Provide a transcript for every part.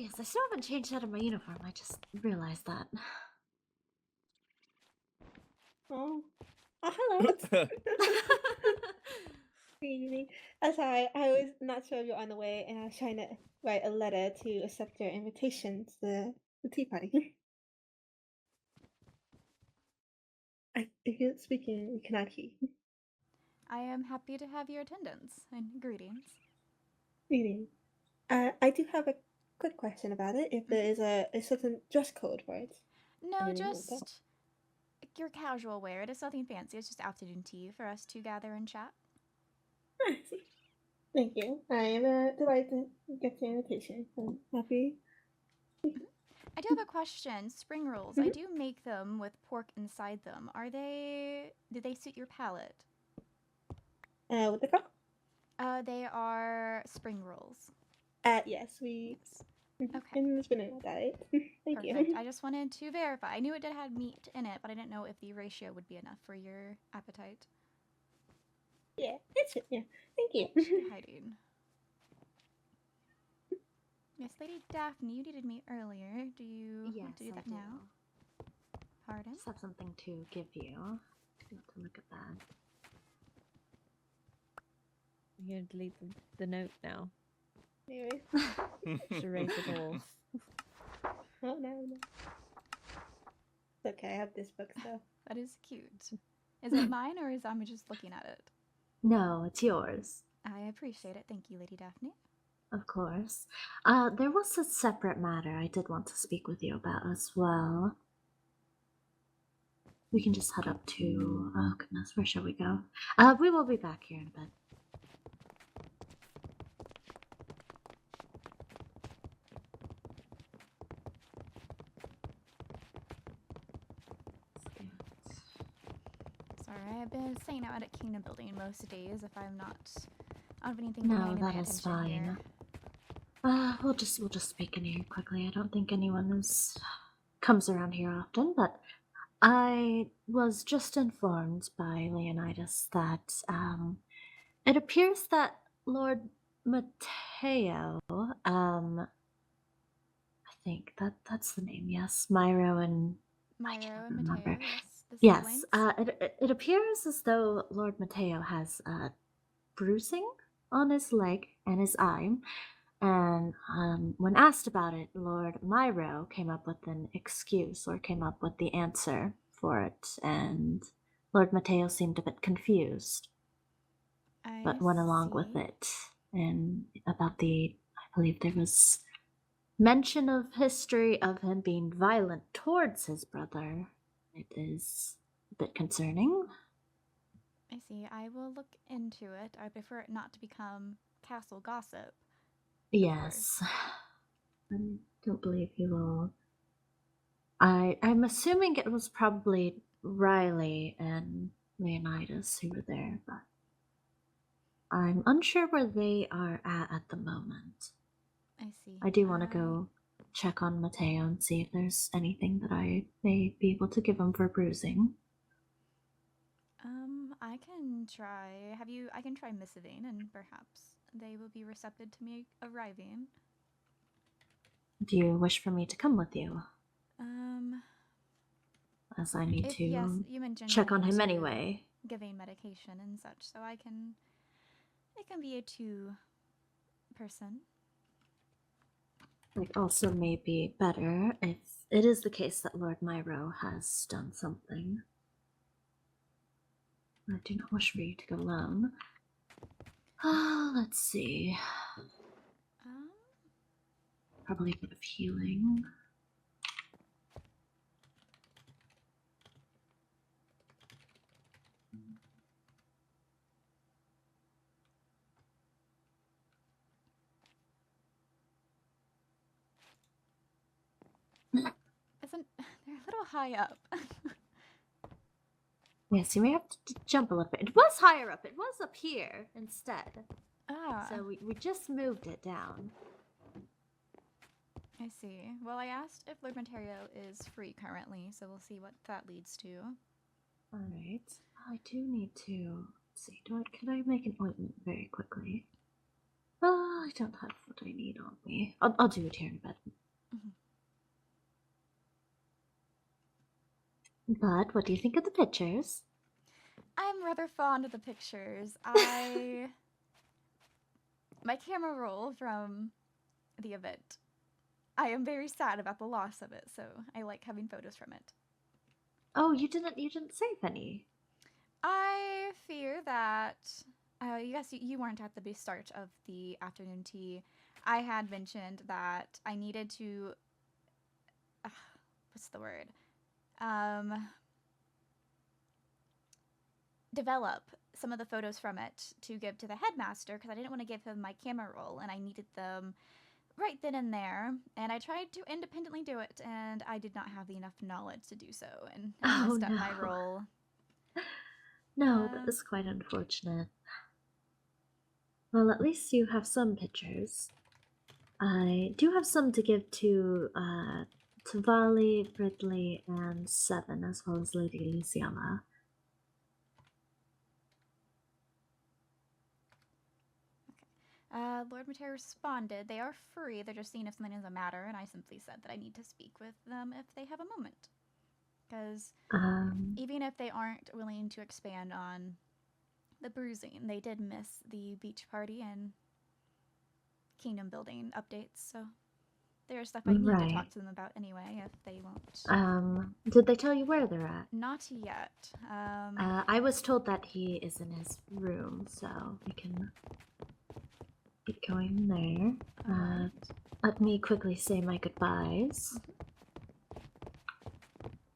yes, I still haven't changed out of my uniform. I just realized that. Oh, hello. Evening. I'm sorry, I was not sure you were on the way, and I was trying to write a letter to accept your invitation to the tea party. If you're speaking, we cannot hear you. I am happy to have your attendance, and greetings. Greeting. I do have a quick question about it. If there is a certain dress code for it. No, just your casual wear. It is nothing fancy. It's just afternoon tea for us to gather and chat. I see. Thank you. I am delighted to get the invitation. I'm happy. I do have a question. Spring rolls. I do make them with pork inside them. Do they suit your palate? What the call? They are spring rolls. Yes, we. Yes. Okay. And it's been in our diet. Thank Perfect. you. I just wanted to verify. I knew it did have meat in it, but I didn't know if the ratio would be enough for your appetite. Yeah, it's it. Yeah, thank you. What is she hiding? Yes, Lady Daphne, you needed me earlier. Do you want to do that now? Pardon? Just have something to give you. To look at that. You're gonna delete the note now. Anyway. Should erase it all. Oh no. It's okay, I have this book though. That is cute. Is it mine or is I'm just looking at it? No, it's yours. I appreciate it. Thank you, Lady Daphne. Of course. There was a separate matter I did want to speak with you about as well. We can just head up to... Oh goodness, where shall we go? We will be back here in a bit. Sorry, I've been staying out at Kingdom Building most days if I'm not... I don't have anything No, demanding my that is attention fine. here. We'll just speak in here quickly. I don't think anyone comes around here often, but I was just informed by Leonidas that it appears that Lord Mateo, I think that's the name. Yes, Myro and Myro and remember. Mateo, yes. The Yes, siblings. it appears as though Lord Mateo has bruising on his leg and his eye. And when asked about it, Lord Myro came up with an excuse or came up with the answer for it, and Lord Mateo seemed a bit confused, but went along with it. And about I believe there was mention of history of him being violent towards his brother. It is a bit concerning. I see. I will look into it. I prefer it not to become castle gossip. Yes. I don't believe he will. I'm assuming it was probably Riley and Leonidas who were there, but I'm unsure where they are at the moment. I see. I do want to go check on Mateo and see if there's anything that I may be able to give him for bruising. I can try. I can try missiving, and perhaps they will be receptive to me arriving. Do you wish for me to come with you? As I need to yes, you mentioned check on him anyway. Giving medication and such, so it can be a two-person. It also may be better if it is the case that Lord Myro has done something. I do not wish for you to go alone. Let's see. Probably a bit of healing. They're a little high up. Yes, you may have to jump a little bit. It was higher up. It was up here instead. So we just moved it down. I see. Well, I asked if Lord Materio is free currently, so we'll see what that leads to. Alright. I do need to... Let's see. Could I make an ointment very quickly? Oh, I don't have what I need on me. I'll do it here in bed. Mhm. But what do you think of the pictures? I'm rather fond of the pictures. My camera roll from the event. I am very sad about the loss of it, so I like having photos from it. Oh, you didn't save any. I fear that yes, you weren't at the start of the afternoon tea. I had mentioned that I needed to what's the word? Develop some of the photos from it to give to the headmaster because I didn't want to give him my camera roll and I needed them right then and there. And I tried to independently do it and I did not have enough knowledge to do so and I messed up my no. roll. No, that is quite unfortunate. Well, at least you have some pictures. I do have some to give to Vali, Ridley, and Seven, as well as Lady Lizzaylia. Lord Mateo responded, they are free, they're just seeing if something is a matter, and I simply said that I need to speak with them if they have a moment. Because even if they aren't willing to expand on the bruising, they did miss the beach party and kingdom building updates, so there's stuff I need to talk to them about anyway if they won't. Did they tell you where they're at? Not yet. I was told that he is in his room, so we can get going there. Alright. Let me quickly say my goodbyes.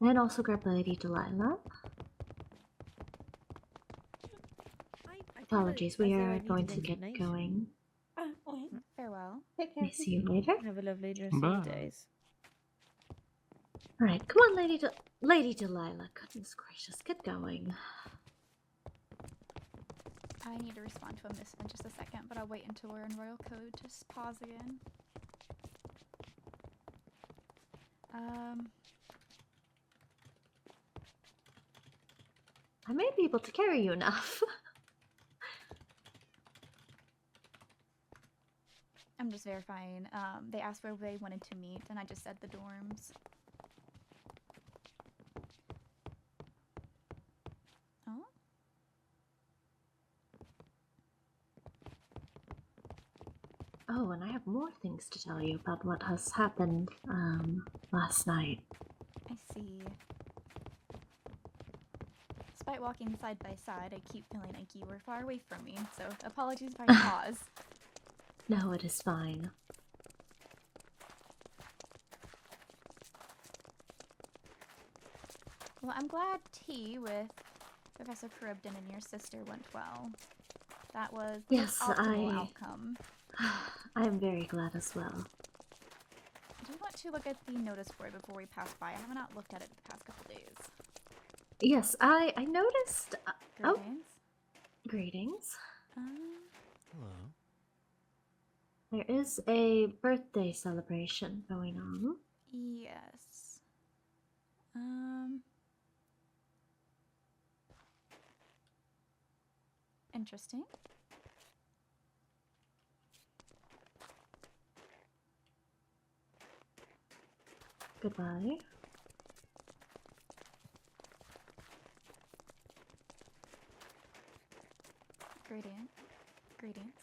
And also grab Lady Delilah. Apologies, we are going to get going. Okay. Farewell. Take care. May see you later. Have a lovely rest of your days. Alright, come on, Lady Delilah. Goodness gracious, get going. I need to respond to him this in just a second, but I'll wait until we're in Royal Code. Just pause again. I may be able to carry you enough. I'm just verifying. They asked where they wanted to meet, and I just said the dorms. Oh? Oh, and I have more things to tell you about what has happened, last night. I see. Despite walking side by side, I keep feeling like you were far away from me, so apologies if I pause. No, it is fine. Well, I'm glad tea with Professor Charybdin and your sister went well. That was the Yes, optimal outcome. I am very glad as well. Do you want to look at the notice board before we pass by? I have not looked at it the past couple days. Yes, I noticed. Greetings. Greetings. Hello. There is a birthday celebration going on. Yes. Interesting. Goodbye. Greetings.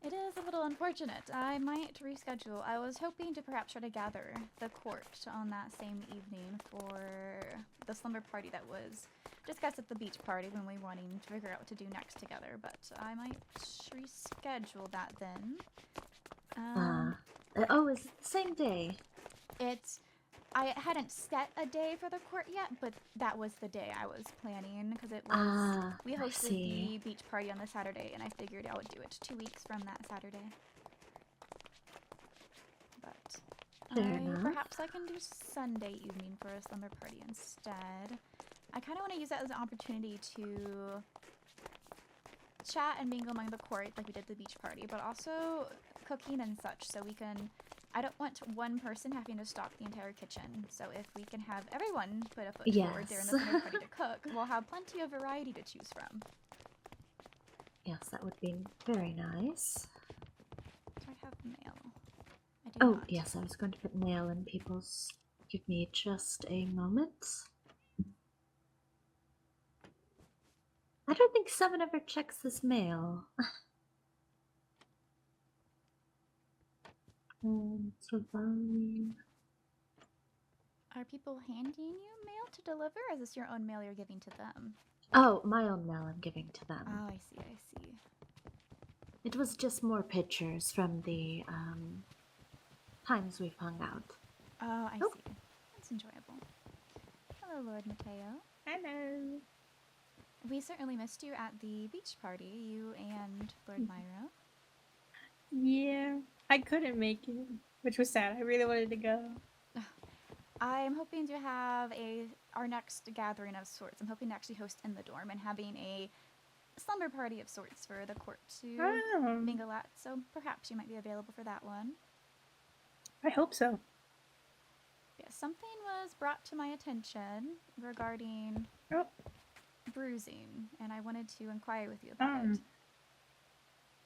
It is a little unfortunate. I might reschedule. I was hoping to perhaps try to gather the court on that same evening for the slumber party that was discussed at the beach party when we were wanting to figure out what to do next together, but I might reschedule that then. Oh, is it the same day? I hadn't set a day for the court yet, but that was the day I was planning because it was. We hosted the beach party on the Saturday, and I figured I would do it 2 weeks from that Saturday. But Fair enough. perhaps I can do Sunday evening for a slumber party instead. I kind of want to use that as an opportunity to chat and mingle among the court like we did at the beach party, but also cooking and such, so we can. I don't want one person having to stock the entire kitchen, so if we can have everyone put a foot forward during the slumber party to cook, we'll have plenty of variety to choose from. Yes, that would be very nice. Do I have mail? I do Oh, not. yes, I was going to put mail in people's. Give me just a moment. I don't think Seven ever checks his mail. Surviving. Are people handing you mail to deliver, or is this your own mail you're giving to them? Oh, my own mail I'm giving to them. Oh, I see, I see. It was just more pictures from the times we've hung out. Oh, I see. That's enjoyable. Hello, Lord Mateo. Hello. We certainly missed you at the beach party, you and Lord Myro. Yeah, I couldn't make it, which was sad. I really wanted to go. I'm hoping to have our next gathering of sorts. I'm hoping to actually host in the dorm and having a slumber party of sorts for the court to mingle at. So perhaps you might be available for that one. I hope so. Yeah, something was brought to my attention regarding bruising, and I wanted to inquire with you about it.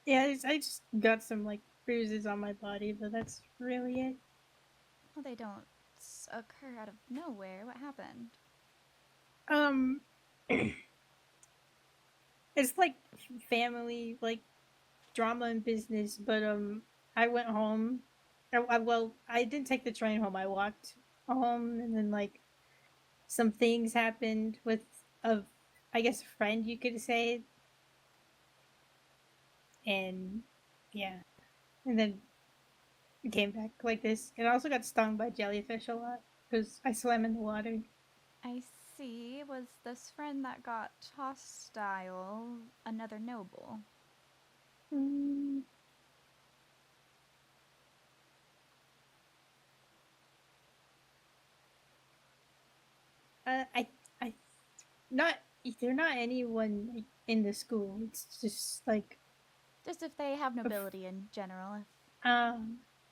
Yeah, I just got some like bruises on my body, but that's really it. Well, they don't occur out of nowhere. What happened? It's like family, like drama and business, but I went home. I didn't take the train home. I walked home, and then like some things happened with I guess a friend, you could say. And yeah, and then came back like this. And I also got stung by jellyfish a lot because I swam in the water. I see. Was this friend that got hostile another noble? Not they're not anyone like, in the school. It's just like just if they have nobility in general.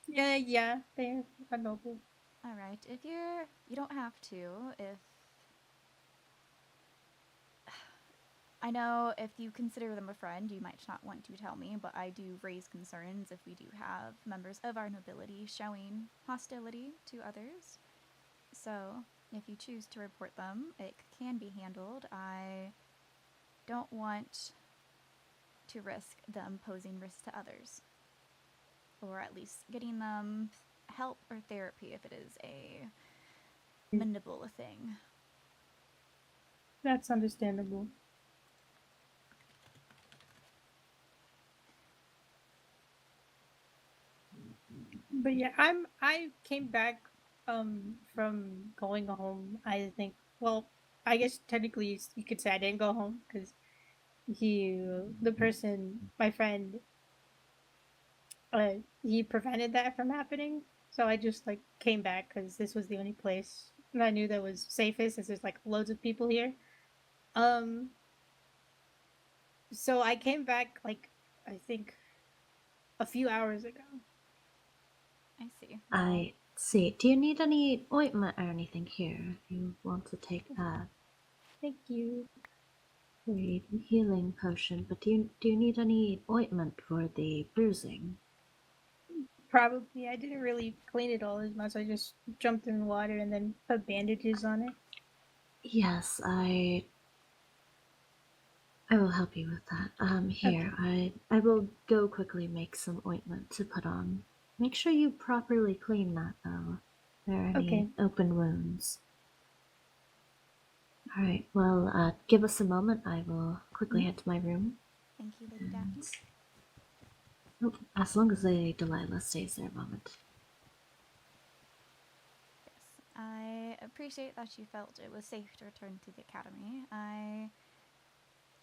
Yeah, they're a noble. All right. If you don't have to. If I know if you consider them a friend, you might not want to tell me, but I do raise concerns if we do have members of our nobility showing hostility to others. So, if you choose to report them, it can be handled. I don't want to risk them posing risk to others. Or at least getting them help or therapy if it is a mendable thing. That's understandable. But yeah, I came back from going home. I think, well, I guess technically you could say I didn't go home because the person, my friend, he prevented that from happening. So I just like came back because this was the only place and I knew that was safest since there's like loads of people here. So I came back like I think a few hours ago. I see. I see. Do you need any ointment or anything here? If you want to take that. Thank you. Great healing potion, but do you need any ointment for the bruising? Probably. I didn't really clean it all as much. I just jumped in the water and then put bandages on it. Yes, I will help you with that. Here, okay. I will go quickly make some ointment to put on. Make sure you properly clean that, though. If there are any open wounds. Alright, well, give us a moment. I will quickly head to my room. Thank you, Lady Daphne. Oh, as long as Lady Delilah stays there a moment. Yes, I appreciate that you felt it was safe to return to the academy. I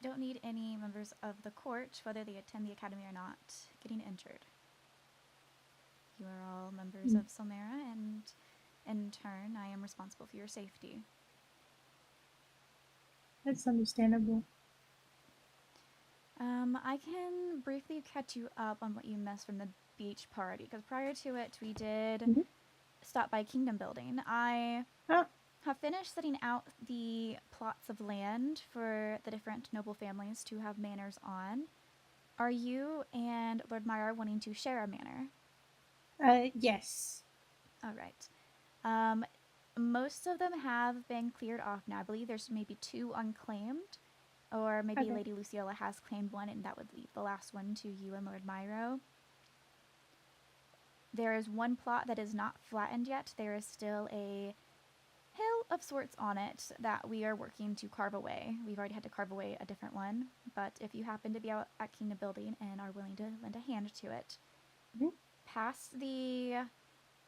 don't need any members of the court, whether they attend the academy or not, getting injured. You are all members of Solmera, and in turn, I am responsible for your safety. That's understandable. I can briefly catch you up on what you missed from the beach party, because prior to it, we did stop by Kingdom Building. I have finished setting out the plots of land for the different noble families to have manors on. Are you and Lord Myra wanting to share a manor? Yes. All right. Most of them have been cleared off now. I believe there's maybe 2 unclaimed, or maybe Okay. Lady Lizzaylia has claimed one, and that would leave the last one to you and Lord Myro. There is one plot that is not flattened yet. There is still a hill of sorts on it that we are working to carve away. We've already had to carve away a different one, but if you happen to be out at Kingdom Building and are willing to lend a hand to it, past the...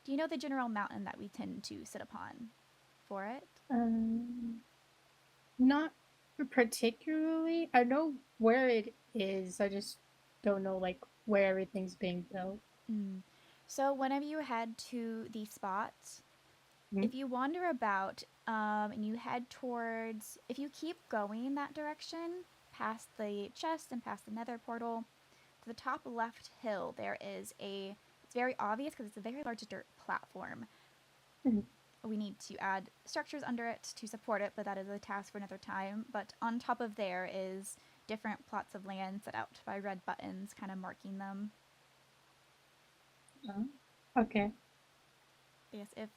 Do you know the general mountain that we tend to sit upon for it? Not particularly. I know where it is. I just don't know like where everything's being built. So whenever you head to the spot, if you wander about and you head towards, if you keep going that direction, past the chest and past the nether portal, to the top left hill there is a, it's very obvious because it's a very large dirt platform. We need to add structures under it to support it, but that is a task for another time. But on top of there is different plots of land set out by red buttons, kind of marking them. Okay. Yes, if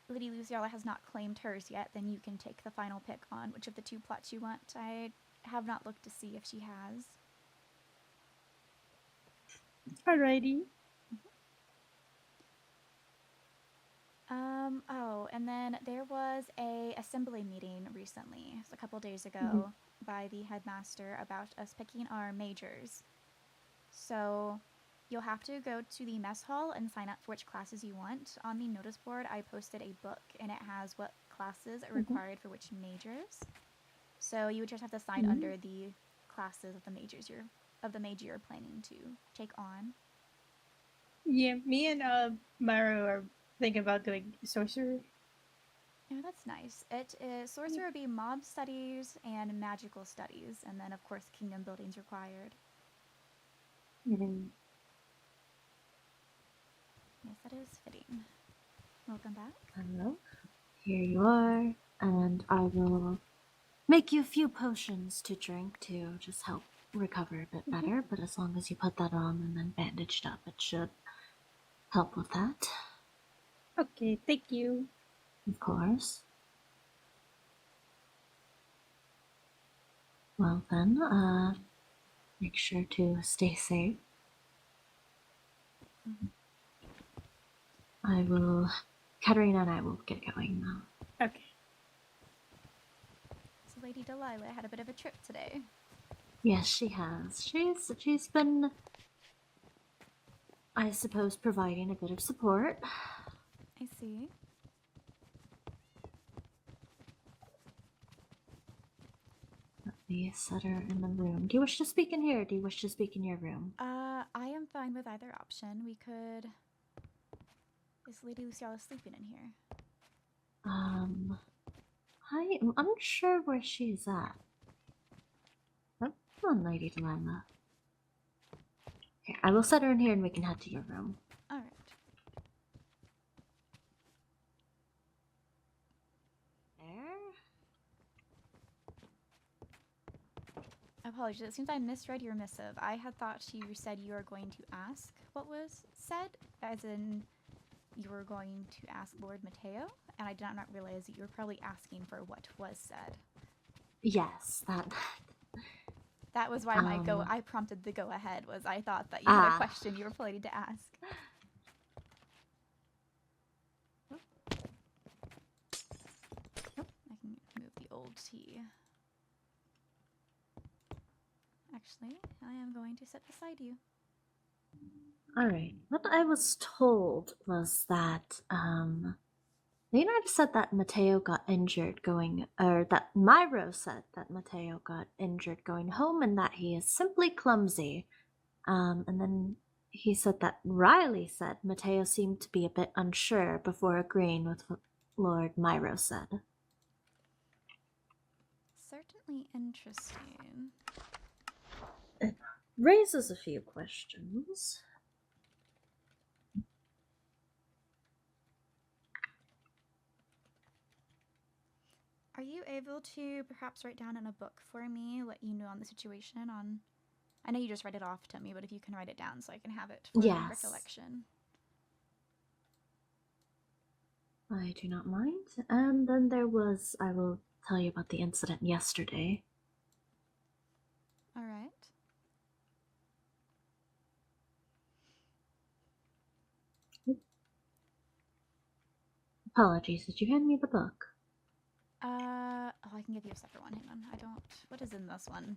Lady Lizzaylia has not claimed hers yet, then you can take the final pick on which of the 2 plots you want. I have not looked to see if she has. Alrighty. Oh, and then there was a assembly meeting recently, a couple days ago, by the headmaster about us picking our majors. So you'll have to go to the mess hall and sign up for which classes you want. On the notice board, I posted a book, and it has what classes are required for which majors. So you would just have to sign under the classes of the majors you're planning to take on. Yeah, me and Maru are thinking about doing sorcery. Oh, that's nice. It is sorcerer would be mob studies and magical studies, and then of course kingdom building's required. Yes, that is fitting. Welcome back. Hello. Here you are, and I will make you a few potions to drink to just help recover a bit better, but as long as you put that on and then bandaged up, it should help with that. Okay, thank you. Of course. Well then, make sure to stay safe. Katarina and I will get going now. Okay. So Lady Delilah had a bit of a trip today. Yes, she has. She's been, I suppose, providing a bit of support. I see. Let me set her in the room. Do you wish to speak in here, or do you wish to speak in your room? I am fine with either option. We could... Is Lady Lizzaylia sleeping in here? I am unsure where she's at. Oh, come on, Lady Delilah. Here, I will set her in here and we can head to your room. Alright. There? Apologies, it seems I misread your missive. I had thought you said you were going to ask what was said, as in you were going to ask Lord Mateo, and I did not realize that you were probably asking for what was said. Yes, that... That was why I prompted the go ahead, was I thought that you had a question you were planning to ask. I can move the old tea. Actually, I am going to sit beside you. Alright, what I was told was that, Leonardo said that Mateo got injured that Myro said that Mateo got injured going home and that he is simply clumsy. And then he said that Riley said Mateo seemed to be a bit unsure before agreeing with what Lord Myro said. Certainly interesting. It raises a few questions. Are you able to perhaps write down in a book for me what you know on the situation on I know you just read it off to me, but if you can write it down so I can have it for Yes. recollection. I do not mind. And then there was, I will tell you about the incident yesterday. All right. Apologies, did you hand me the book? Oh, I can give you a separate one. Hang on. I don't. What is in this one?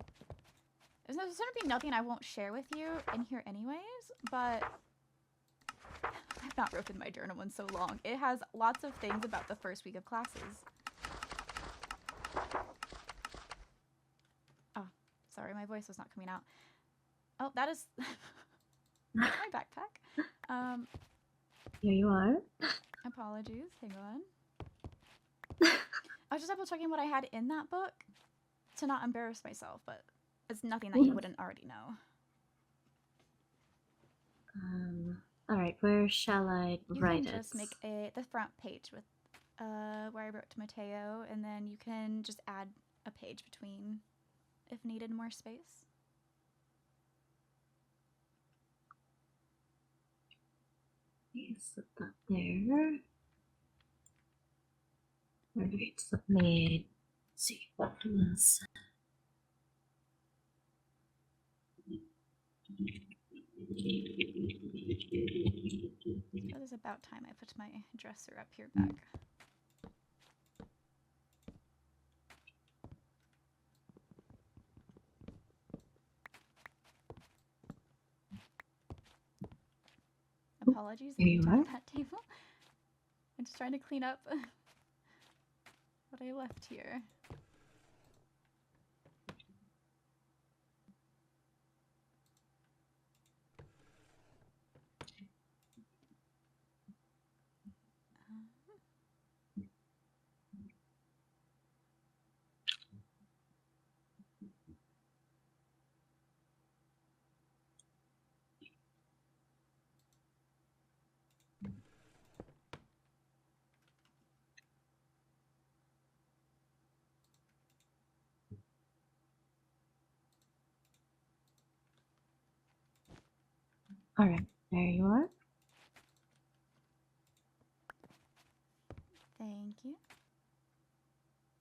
There's going to be nothing I won't share with you in here anyways, but I've not written my journal in so long. It has lots of things about the first week of classes. Oh, sorry, my voice was not coming out. Oh, that is my backpack. Here you are. Apologies. Hang on. I was just double checking what I had in that book to not embarrass myself, but it's nothing that you wouldn't already know. Alright, where shall I write it? You can just make the front page with where I wrote to Mateo, and then you can just add a page between if needed more space. Yes, put that there. Alright, so let me see what was. It is about time I put my dresser up here back. Apologies if you tapped that table. I'm just trying to clean up what I left here. Alright, there you are. Thank you.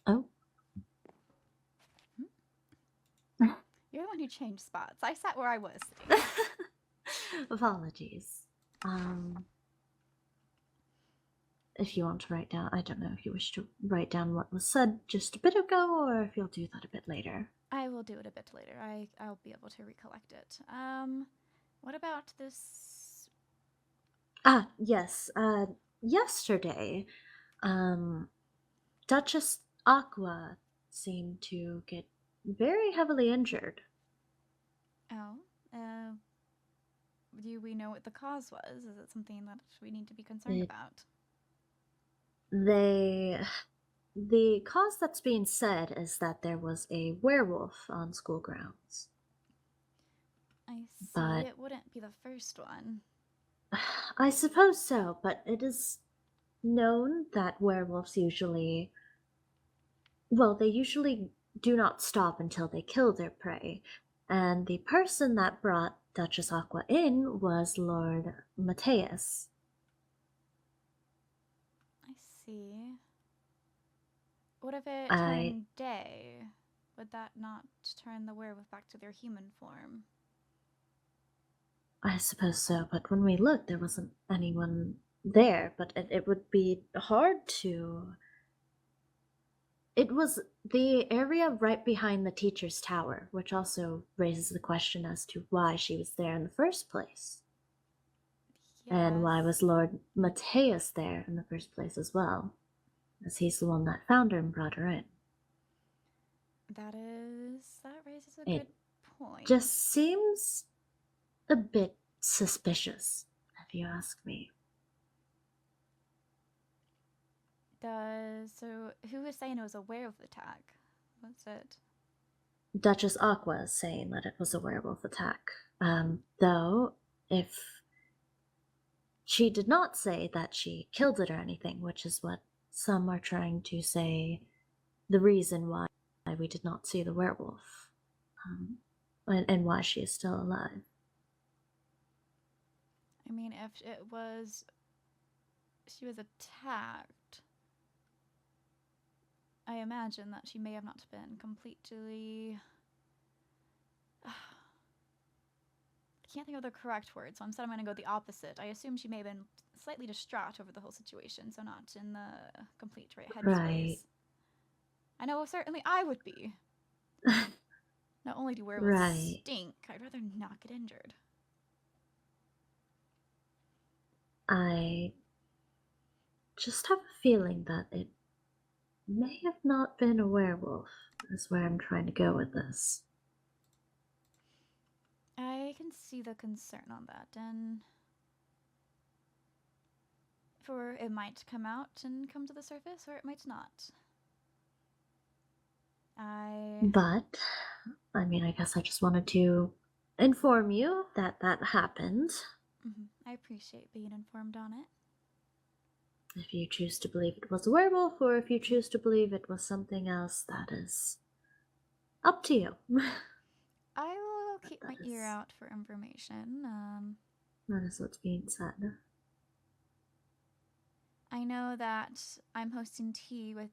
Oh. You're the one who changed spots. I sat where I was sitting. Apologies. If you want to write down, I don't know if you wish to write down what was said just a bit ago, or if you'll do that a bit later. I will do it a bit later. I'll be able to recollect it. What about this? Ah, yes. Yesterday, Duchess Aqua seemed to get very heavily injured. Oh, do we know what the cause was? Is it something that we need to be concerned about? The cause that's being said is that there was a werewolf on school grounds. I see. But it wouldn't be the first one. I suppose so, but it is known that werewolves usually, well, they usually do not stop until they kill their prey. And the person that brought Duchess Aqua in was Lord Mateus. I see. What if it turned day? Would that not turn the werewolf back to their human form? I suppose so, but when we looked, there wasn't anyone there, but it would be hard to... It was the area right behind the teacher's tower, which also raises the question as to why she was there in the first place. Yes. And why was Lord Mateus there in the first place as well, as he's the one that found her and brought her in. That raises a good point. Just seems a bit suspicious, if you ask me. So who was saying it was a werewolf attack? What's it? Duchess Aqua is saying that it was a werewolf attack. Though, if she did not say that she killed it or anything, which is what some are trying to say the reason why we did not see the werewolf. and why she is still alive. I mean, if she was attacked, I imagine that she may have not been completely... I can't think of the correct word, so instead I'm going to go the opposite. I assume she may have been slightly distraught over the whole situation, so not in the complete right headspace. Right. I know certainly I would be. Not only do werewolves Right. stink, I'd rather not get injured. I just have a feeling that it may have not been a werewolf, is where I'm trying to go with this. I can see the concern on that, and for it might come out and come to the surface, or it might not. But, I mean, I guess I just wanted to inform you that that happened. I appreciate being informed on it. If you choose to believe it was a werewolf, or if you choose to believe it was something else, that is up to you. I will keep my ear out for information. That is what's being said. I know that I'm hosting tea with,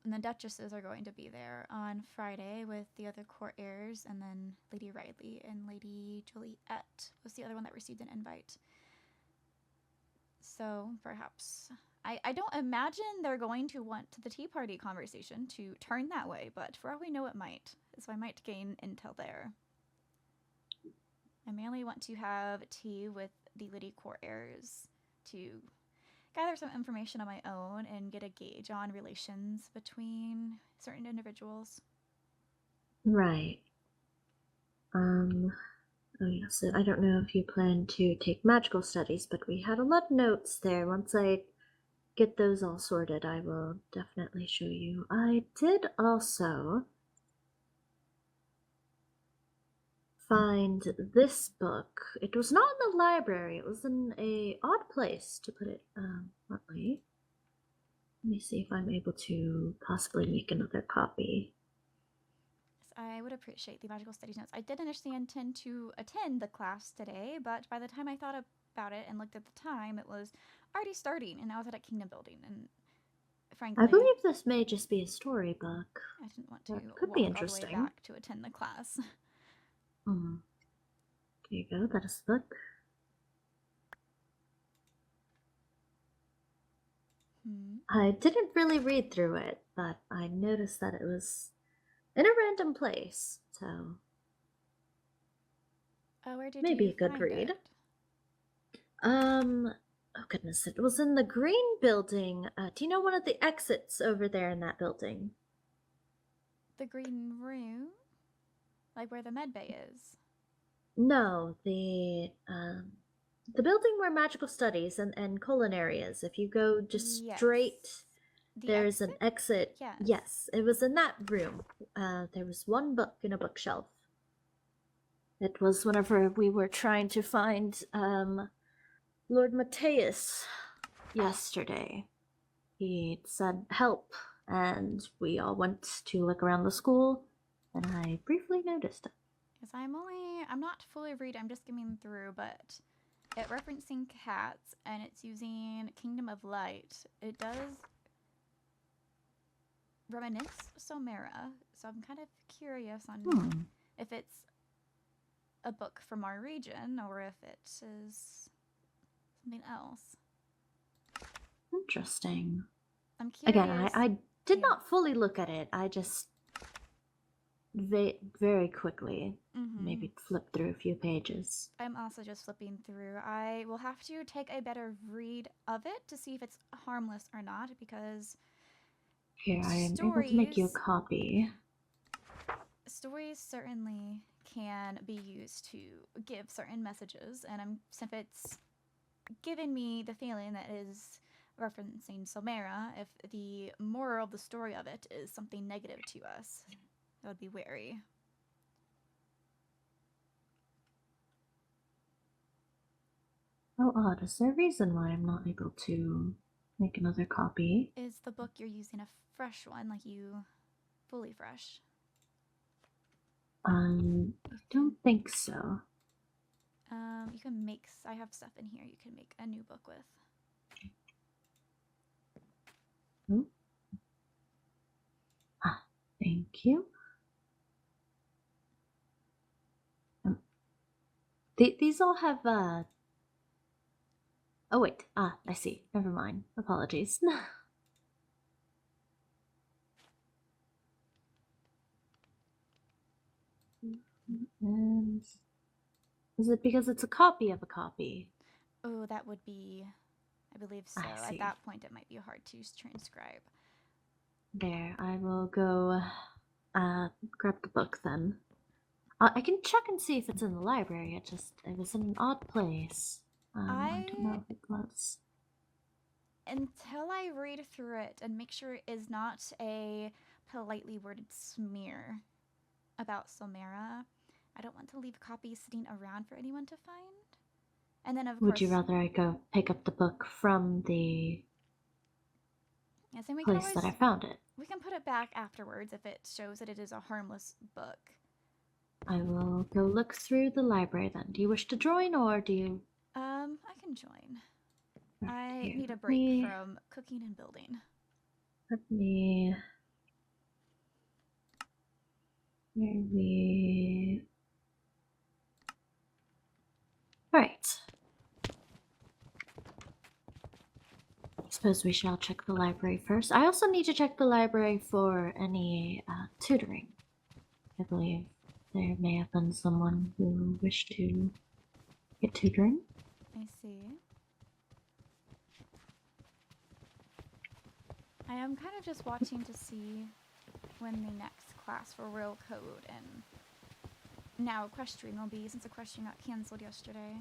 and the Duchesses are going to be there on Friday with the other court heirs, and then Lady Riley and Lady Juliet was the other one that received an invite. So perhaps I don't imagine they're going to want the tea party conversation to turn that way, but for all we know it might, so I might gain intel there. I mainly want to have tea with the Lady Court heirs to gather some information on my own and get a gauge on relations between certain individuals. Right. Oh yes, I don't know if you plan to take magical studies, but we had a lot of notes there. Once I get those all sorted, I will definitely show you. I did also find this book. It was not in the library. It was in a odd place, to put it bluntly. Let me see if I'm able to possibly make another copy. I would appreciate the magical studies notes. I did initially intend to attend the class today, but by the time I thought about it and looked at the time, it was already starting, and I was at a Kingdom building, and frankly, I believe this may just be a storybook. I didn't want to could walk be all the way interesting. back to attend the class. There you go, that is the book. I didn't really read through it, but I noticed that it was in a random place, so Where did maybe you a good find read. it? Oh goodness, it was in the green building. Do you know one of the exits over there in that building? The green room? Like where the med bay is? No, the building where magical studies and culinary is. If you go just straight, there's an exit. Yes, it was in that room. There was one book in a bookshelf. It was whenever we were trying to find Lord Mateus yesterday. He said help, and we all went to look around the school, and I briefly noticed it. Because I'm not fully reading, I'm just skimming through, but it referencing cats, and it's using Kingdom of Light. It does reminisce Solmera, so I'm kind of curious on if it's a book from our region or if it is something else. Interesting. I'm curious. Again, I did not fully look at it. I just very quickly maybe flipped through a few pages. I'm also just flipping through. I will have to take a better read of it to see if it's harmless or not, because here, I am able to make you a copy. Stories certainly can be used to give certain messages, and if it's given me the feeling that is referencing Solmera, if the moral of the story of it is something negative to us, I would be wary. How odd. Is there a reason why I'm not able to make another copy? Is the book you're using a fresh one, like you fully fresh? I don't think so. You can make. I have stuff in here. You can make a new book with. Thank you. These all have Oh wait. I see. Never mind. Apologies. And is it because it's a copy of a copy? Oh, that would be. I believe so. At that point, it might be hard to transcribe. There, I will go grab the book then. I can check and see if it's in the library. It was in an odd place. I don't know if it was. Until I read through it and make sure it is not a politely worded smear about Solmera, I don't want to leave copies sitting around for anyone to find. And then, of course... Would you rather I go pick up the book from the place that I found it? We can put it back afterwards if it shows that it is a harmless book. I will go look through the library then. Do you wish to join, or do you... I can join. I Here, need a break from cooking and building. Let me... Alright. I suppose we shall check the library first. I also need to check the library for any tutoring. I believe there may have been someone who wished to get tutoring. I see. I am kind of just watching to see when the next class for Royal Code and now Equestrian will be, since Equestrian got cancelled yesterday.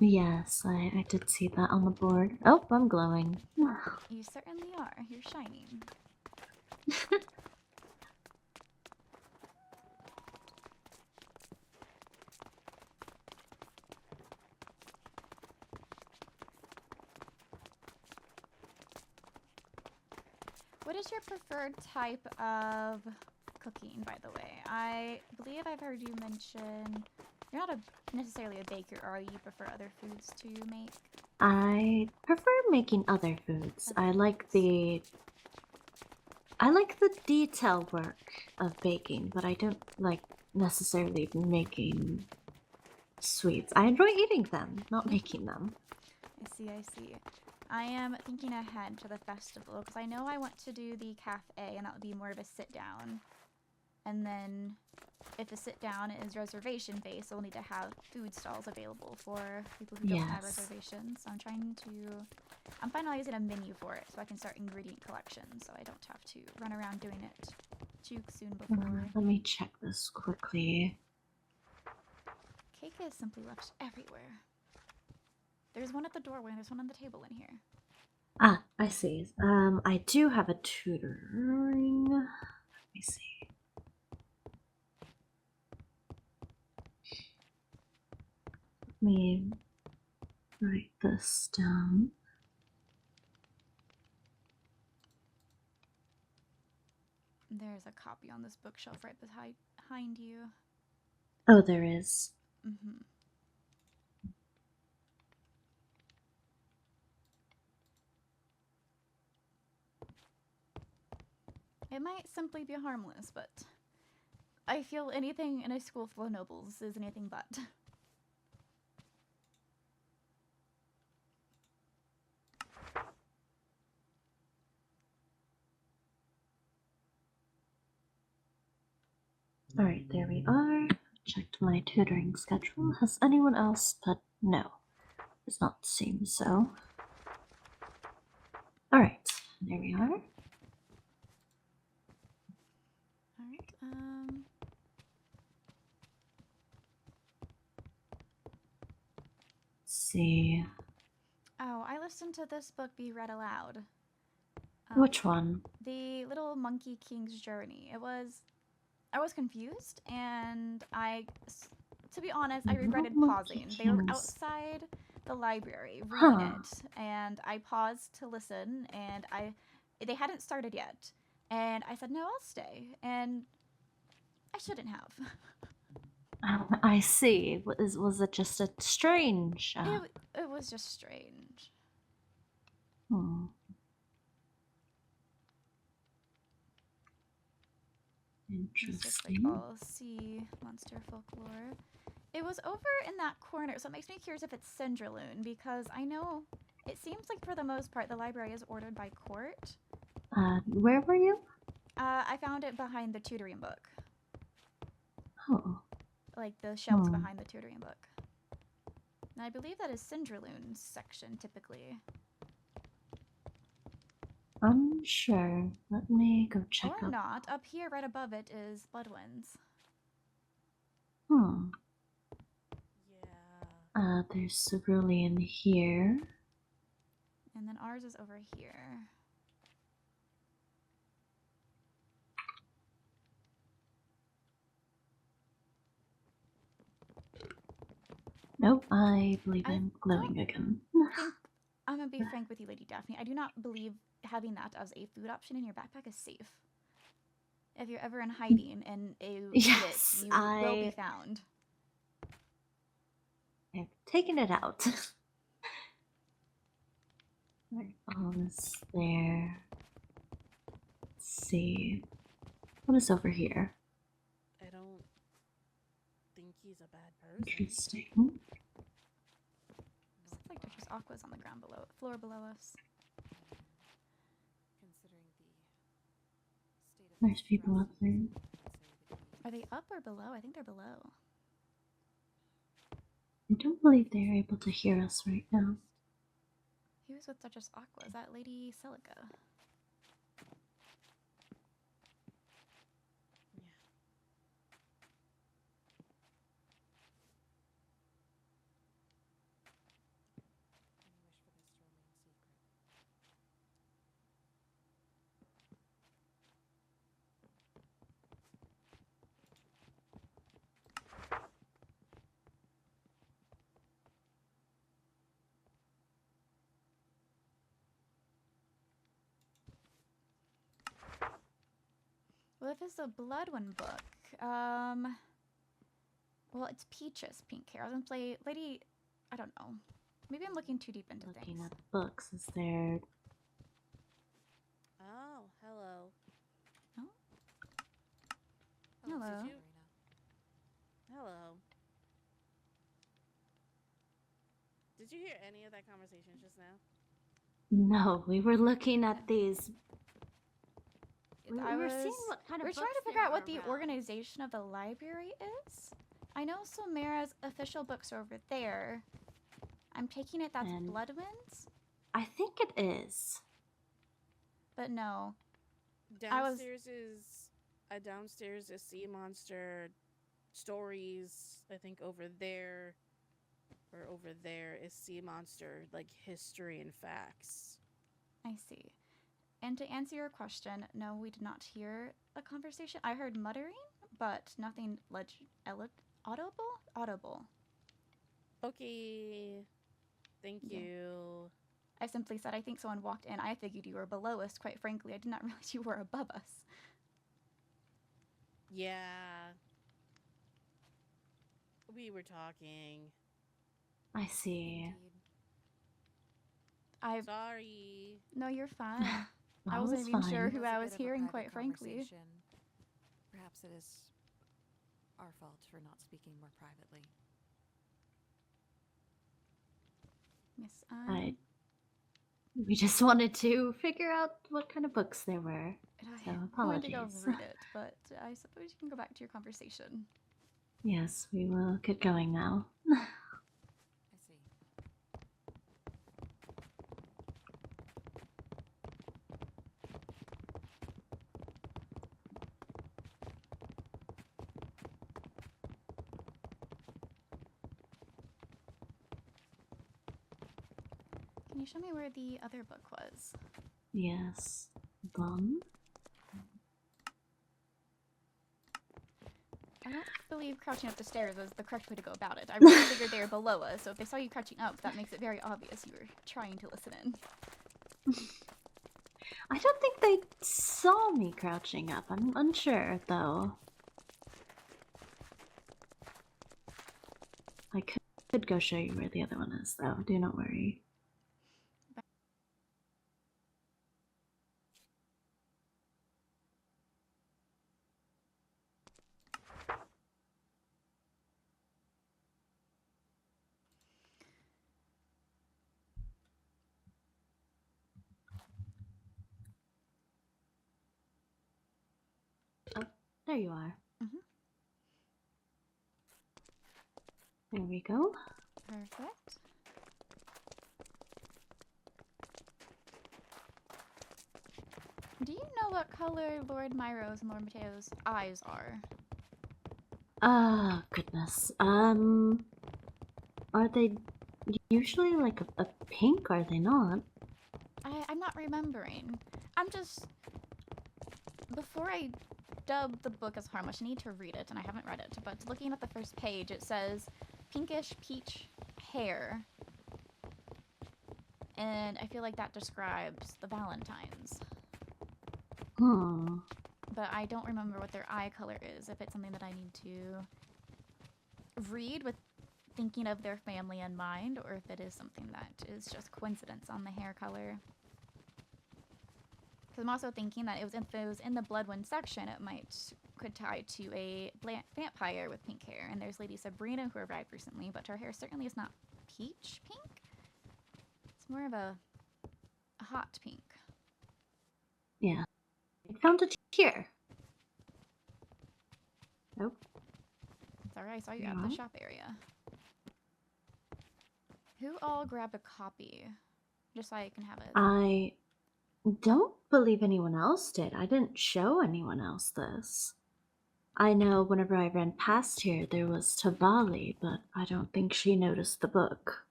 Yes, I did see that on the board. Oh, I'm glowing. You certainly are. You're shining. What is your preferred type of cooking, by the way? I believe I've heard you mention you're not necessarily a baker, or you prefer other foods to make? I prefer making other foods. I like the detail work of baking, but I don't like necessarily making sweets. I enjoy eating them, not making them. I see, I see. I am thinking ahead to the festival, because I know I want to do the cafe, and that would be more of a sit-down. And then, if a sit-down is reservation-based, we'll need to have food stalls available for people who don't have reservations. So I'm finalizing a menu for it, so I can start ingredient collection, so I don't have to run around doing it too soon before. Let me check this quickly. Cake is simply left everywhere. There's one at the doorway, and there's one on the table in here. Ah, I see. I do have a tutoring. Let me see. Let me write this down. There's a copy on this bookshelf right behind you. Oh, there is. Mm-hmm. It might simply be harmless, but I feel anything in a school full of nobles is anything but. Alright, there we are. Checked my tutoring schedule. Has anyone else? But no. Does not seem so. Alright, there we are. Alright, Let's see. Oh, I listened to this book be read aloud. Which one? The Little Monkey King's Journey. I was confused, and to be honest, I regretted pausing. They were outside the library reading it, and I paused to listen, and they hadn't started yet. And I said, no, I'll stay. And I shouldn't have. I see. Was it just a strange? It was just strange. Interesting. It's just like all sea monster folklore. It was over in that corner, so it makes me curious if it's Cinderloon, because I know it seems like for the most part the library is ordered by court. Where were you? I found it behind the tutoring book. Oh. Like the shelves behind the tutoring book. And I believe that is Cinderloon's section, typically. I'm sure. Let me go check Or up. not. Up here, right above it, is Bloodwinds. Yeah. There's cerulean here. And then ours is over here. Nope, I believe I'm glowing again. I'm gonna be frank with you, Lady Daphne. I do not believe having that as a food option in your backpack is safe. If you're ever in hiding and you eat it, you will be found. I've taken it out. My phone is there. Let's see. What is over here? I don't think he's a bad person. Interesting. Looks like Duchess Aqua's on the ground below, floor below us. Considering the state of There's people up there. Are they up or below? I think they're below. I don't believe they're able to hear us right now. Who's with Duchess Aqua? Is that Lady Celica? Well, if it's a Bloodwin book, well, it's Peach's pink hair. I was gonna play Lady. I don't know. Maybe I'm looking too deep into Looking things. at books, is there? Oh, hello. Oh. Oh, Hello. did you? Hello. Did you hear any of that conversation just now? No, we were looking at these. We I were was. seeing what kind of We're trying books to figure there out were what the around. organization of the library is. I know Solmera's official books are over there. I'm taking it that's And- Bloodwinds, I think it is. but no. Downstairs is sea monster stories. I think over there is sea monster, like history and facts. I see. And to answer your question, no, we did not hear a conversation. I heard muttering, but nothing audible. Okay. Thank Yeah. you. I simply said, I think someone walked in. I figured you were below us, quite frankly. I did not realize you were above us. Yeah. We were talking. I see. Sorry. No, you're fine. I Well, wasn't it's even fine. sure It who was a I bit was of a hearing, private quite frankly. conversation. Perhaps it is our fault for not speaking more privately. Yes, We just wanted to figure out what kind of books there were. So I wanted to go apologies. read it, but I suppose you can go back to your conversation. Yes, we will get going now. I see. Can you show me where the other book was? Yes. Bum. I don't believe crouching up the stairs was the correct way to go about it. I really figured they were below us, so if they saw you crouching up, that makes it very obvious you were trying to listen in. I don't think they saw me crouching up. I'm unsure, though. I could go show you where the other one is, though. Do not worry. Oh, there you are. Mm-hmm. There we go. Perfect. Do you know what color Lord Myro's and Lord Mateo's eyes are? Ah, goodness. Are they usually like a pink? Are they not? I'm not remembering. I'm just... Before I dub the book as harmless, I need to read it, and I haven't read it, but looking at the first page, it says pinkish peach hair. And I feel like that describes the Valentines. Hmm. But I don't remember what their eye color is, if it's something that I need to read with thinking of their family in mind, or if it is something that is just coincidence on the hair color. Because I'm also thinking that if it was in the Bloodwind section, it could tie to a vampire with pink hair. And there's Lady Sabrina, who arrived recently, but her hair certainly is not peach pink. It's more of a hot pink. Yeah. I found it here. Nope. Sorry, I saw you at the shop area. Who all grabbed a copy? Just so I can have it. I don't believe anyone else did. I didn't show anyone else this. I know whenever I ran past here, there was Tavali, but I don't think she noticed the book.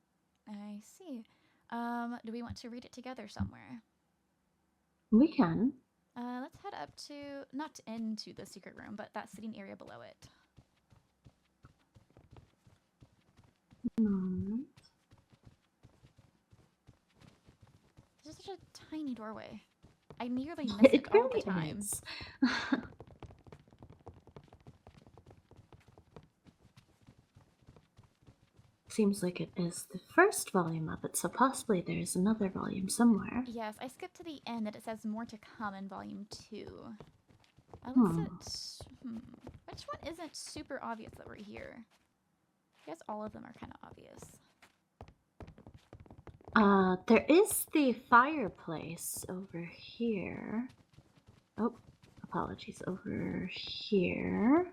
I see. Do we want to read it together somewhere? We can. Let's head up to, not into the secret room, but that sitting area below it. This is such a tiny doorway. I nearly miss it all the time. Is. Seems like it is the first volume of it, so possibly there's another volume somewhere. Yes, I skipped to the end that it says more to come in volume 2. Which one isn't super obvious that we're here? I guess all of them are kind of obvious. There is the fireplace over here. Oh, apologies, over here.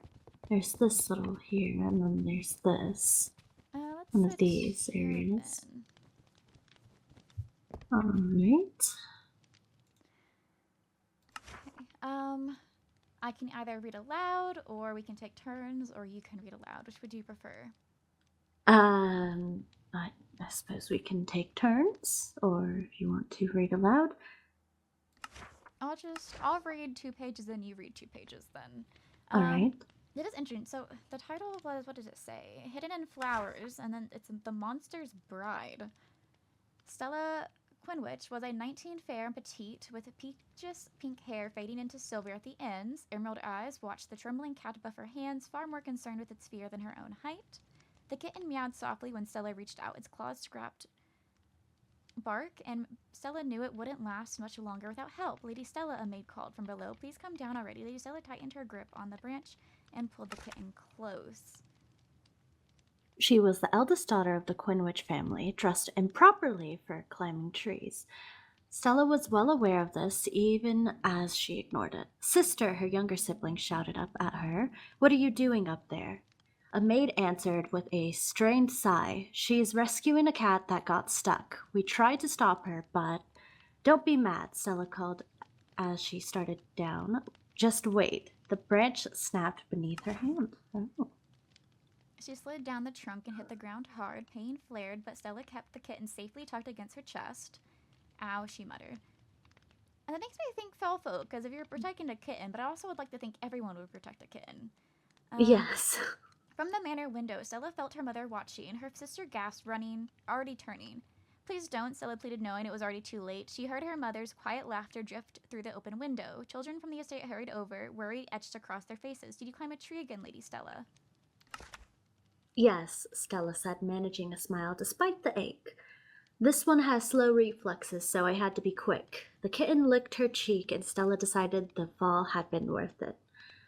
There's this little here, and then there's this. One of these areas. Alright. Okay. I can either read aloud, or we can take turns, or you can read aloud. Which would you prefer? I suppose we can take turns, or if you want to read aloud. I'll read 2 pages, then you read 2 pages, then. Alright. It is interesting. So the title was, what does it say? Hidden in Flowers, and then it's The Monster's Bride. Stella Quinwich was a 19 fair and petite, with peaches pink hair fading into silver at the ends. Emerald eyes watched the trembling cat above her hands, far more concerned with its fear than her own height. The kitten meowed softly when Stella reached out. Its claws scrapped bark, and Stella knew it wouldn't last much longer without help. Lady Stella, a maid called from below. Please come down already. Lady Stella tightened her grip on the branch and pulled the kitten close. She was the eldest daughter of the Quinwich family, dressed improperly for climbing trees. Stella was well aware of this, even as she ignored it. Sister, her younger sibling, shouted up at her. What are you doing up there? A maid answered with a strained sigh. She's rescuing a cat that got stuck. We tried to stop her, but... Don't be mad, Stella called as she started down. Just wait. The branch snapped beneath her hand. Oh. She slid down the trunk and hit the ground hard. Pain flared, but Stella kept the kitten safely tucked against her chest. Ow, she muttered. And that makes me think Felfolk, because if you're protecting a kitten, but I also would like to think everyone would protect a kitten. Yes. From the manor window, Stella felt her mother watching. Her sister gasped, already turning. Please don't, Stella pleaded, knowing it was already too late. She heard her mother's quiet laughter drift through the open window. Children from the estate hurried over, worry etched across their faces. Did you climb a tree again, Lady Stella? Yes, Stella said, managing a smile despite the ache. This one has slow reflexes, so I had to be quick. The kitten licked her cheek, and Stella decided the fall had been worth it.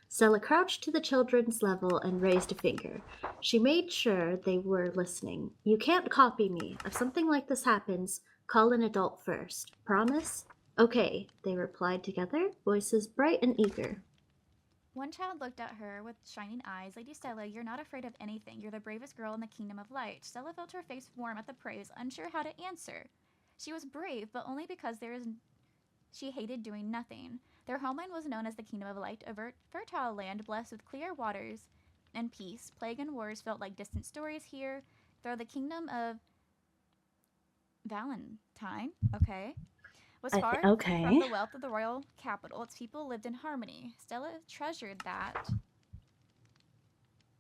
Stella crouched to the children's level and raised a finger. She made sure they were listening. You can't copy me. If something like this happens, call an adult first. Promise? Okay, they replied together, voices bright and eager. One child looked at her with shining eyes. Lady Stella, you're not afraid of anything. You're the bravest girl in the Kingdom of Light. Stella felt her face warm at the praise, unsure how to answer. She was brave, but only because she hated doing nothing. Their homeland was known as the Kingdom of Light, a fertile land blessed with clear waters and peace. Plague and wars felt like distant stories here, though the Kingdom of Valentine, was far from the wealth of the royal capital. Its people lived in harmony. Stella treasured that.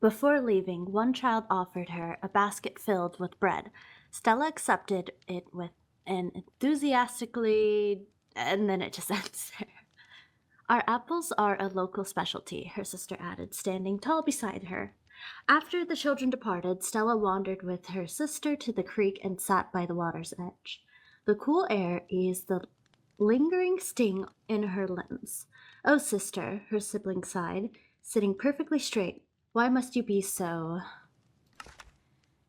Before leaving, one child offered her a basket filled with bread. Stella accepted it with an enthusiastically, and then it just ends there. Our apples are a local specialty, her sister added, standing tall beside her. After the children departed, Stella wandered with her sister to the creek and sat by the water's edge. The cool air eased the lingering sting in her limbs. Oh, sister, her sibling sighed, sitting perfectly straight. Why must you be so...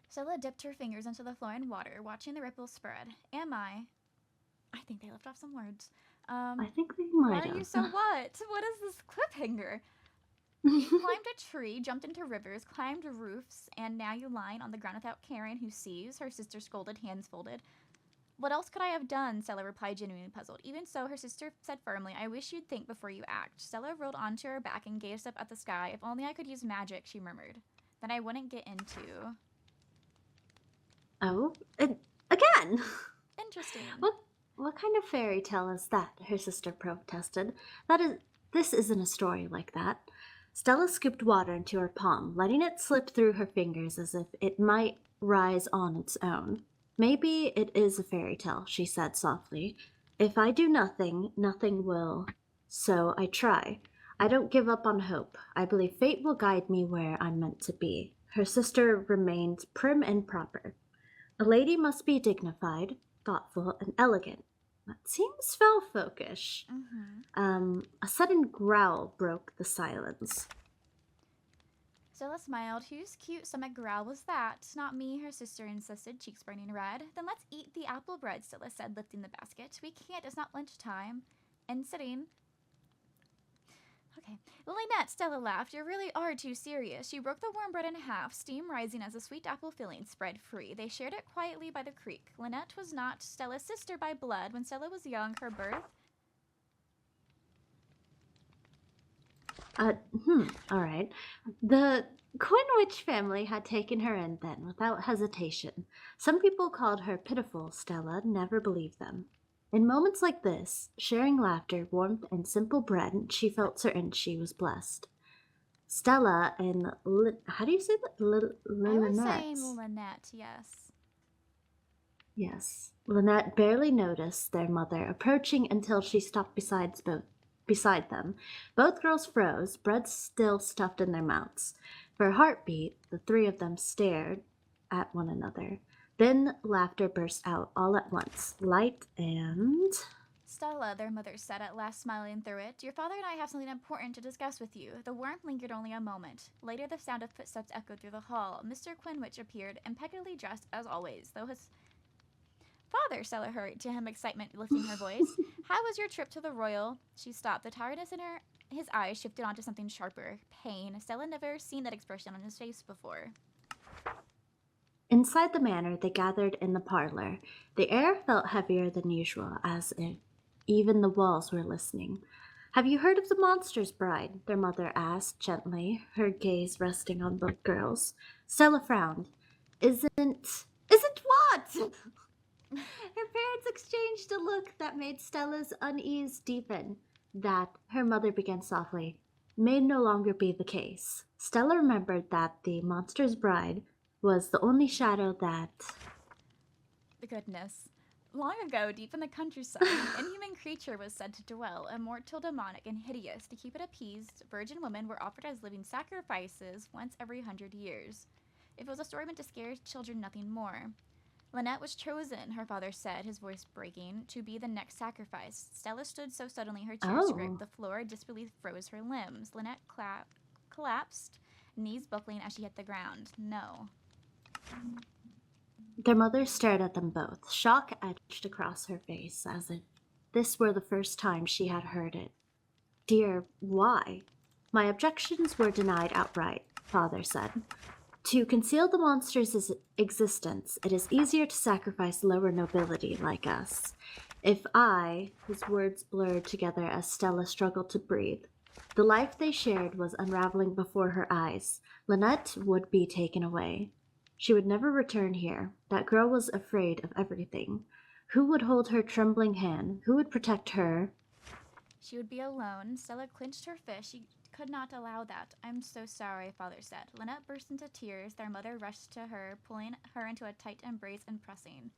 Stella dipped her fingers into the flowing water, watching the ripples spread. I think they left off some words. I think they might have. Why are you so what? What is this cliffhanger? You climbed a tree, jumped into rivers, climbed roofs, and now you lying on the ground without caring who sees, her sister scolded, hands folded. What else could I have done? Stella replied, genuinely puzzled. Even so, her sister said firmly, I wish you'd think before you act. Stella rolled onto her back and gazed up at the sky. If only I could use magic, she murmured. Then I wouldn't get into... Oh, again! Interesting. What kind of fairy tale is that? Her sister protested. This isn't a story like that. Stella scooped water into her palm, letting it slip through her fingers as if it might rise on its own. Maybe it is a fairy tale, she said softly. If I do nothing, nothing will. So I try. I don't give up on hope. I believe fate will guide me where I'm meant to be. Her sister remained prim and proper. A lady must be dignified, thoughtful, and elegant. That seems folkish. A sudden growl broke the silence. Stella smiled. Whose cute stomach growl was that? Not me, her sister insisted, cheeks burning red. Then let's eat the apple bread, Stella said, lifting the basket. We can't, it's not lunchtime. And sitting... Okay. Lynette, Stella laughed. You really are too serious. She broke the warm bread in half, steam rising as the sweet apple filling spread free. They shared it quietly by the creek. Lynette was not Stella's sister by blood. When Stella was young, her birth... All right. The Quinwich family had taken her in then, without hesitation. Some people called her pitiful. Stella never believed them. In moments like this, sharing laughter, warmth, and simple bread, she felt certain she was blessed. Stella and how do you say that? I was saying Lynette, yes. Yes. Lynette barely noticed their mother approaching until she stopped beside them. Both girls froze, bread still stuffed in their mouths. For a heartbeat, the three of them stared at one another. Then laughter burst out all at once, light and... Stella, their mother said at last, smiling through it. Your father and I have something important to discuss with you. The warmth lingered only a moment. Later, the sound of footsteps echoed through the hall. Mr. Quinwich appeared, impeccably dressed as always, though his... Father, Stella hurried to him, excitement lifting her voice. How was your trip to the Royal? She stopped. The tiredness in his eyes shifted onto something sharper. Pain. Stella never seen that expression on his face before. Inside the manor, they gathered in the parlor. The air felt heavier than usual, as if even the walls were listening. Have you heard of the Monster's Bride? Their mother asked gently, her gaze resting on both girls. Stella frowned. Isn't what? Her parents exchanged a look that made Stella's unease deepen. That, her mother began softly, may no longer be the case. Stella remembered that the Monster's Bride was the only shadow that... Goodness. Long ago, deep in the countryside, an inhuman creature was said to dwell, immortal, demonic, and hideous. To keep it appeased, virgin women were offered as living sacrifices once every 100 years. If it was a story meant to scare children, nothing more. Lynette was chosen, her father said, his voice breaking, to be the next sacrifice. Stella stood so suddenly her chair scraped the floor. Disbelief froze her limbs. Lynette collapsed, knees buckling as she hit the ground. No. Their mother stared at them both, shock etched across her face, as if this were the first time she had heard it. Dear, why? My objections were denied outright, father said. To conceal the monster's existence, it is easier to sacrifice lower nobility like us. If his words blurred together as Stella struggled to breathe. The life they shared was unraveling before her eyes. Lynette would be taken away. She would never return here. That girl was afraid of everything. Who would hold her trembling hand? Who would protect her? She would be alone. Stella clenched her fist. She could not allow that. I'm so sorry, father said. Lynette burst into tears. Their mother rushed to her, pulling her into a tight embrace and pressing.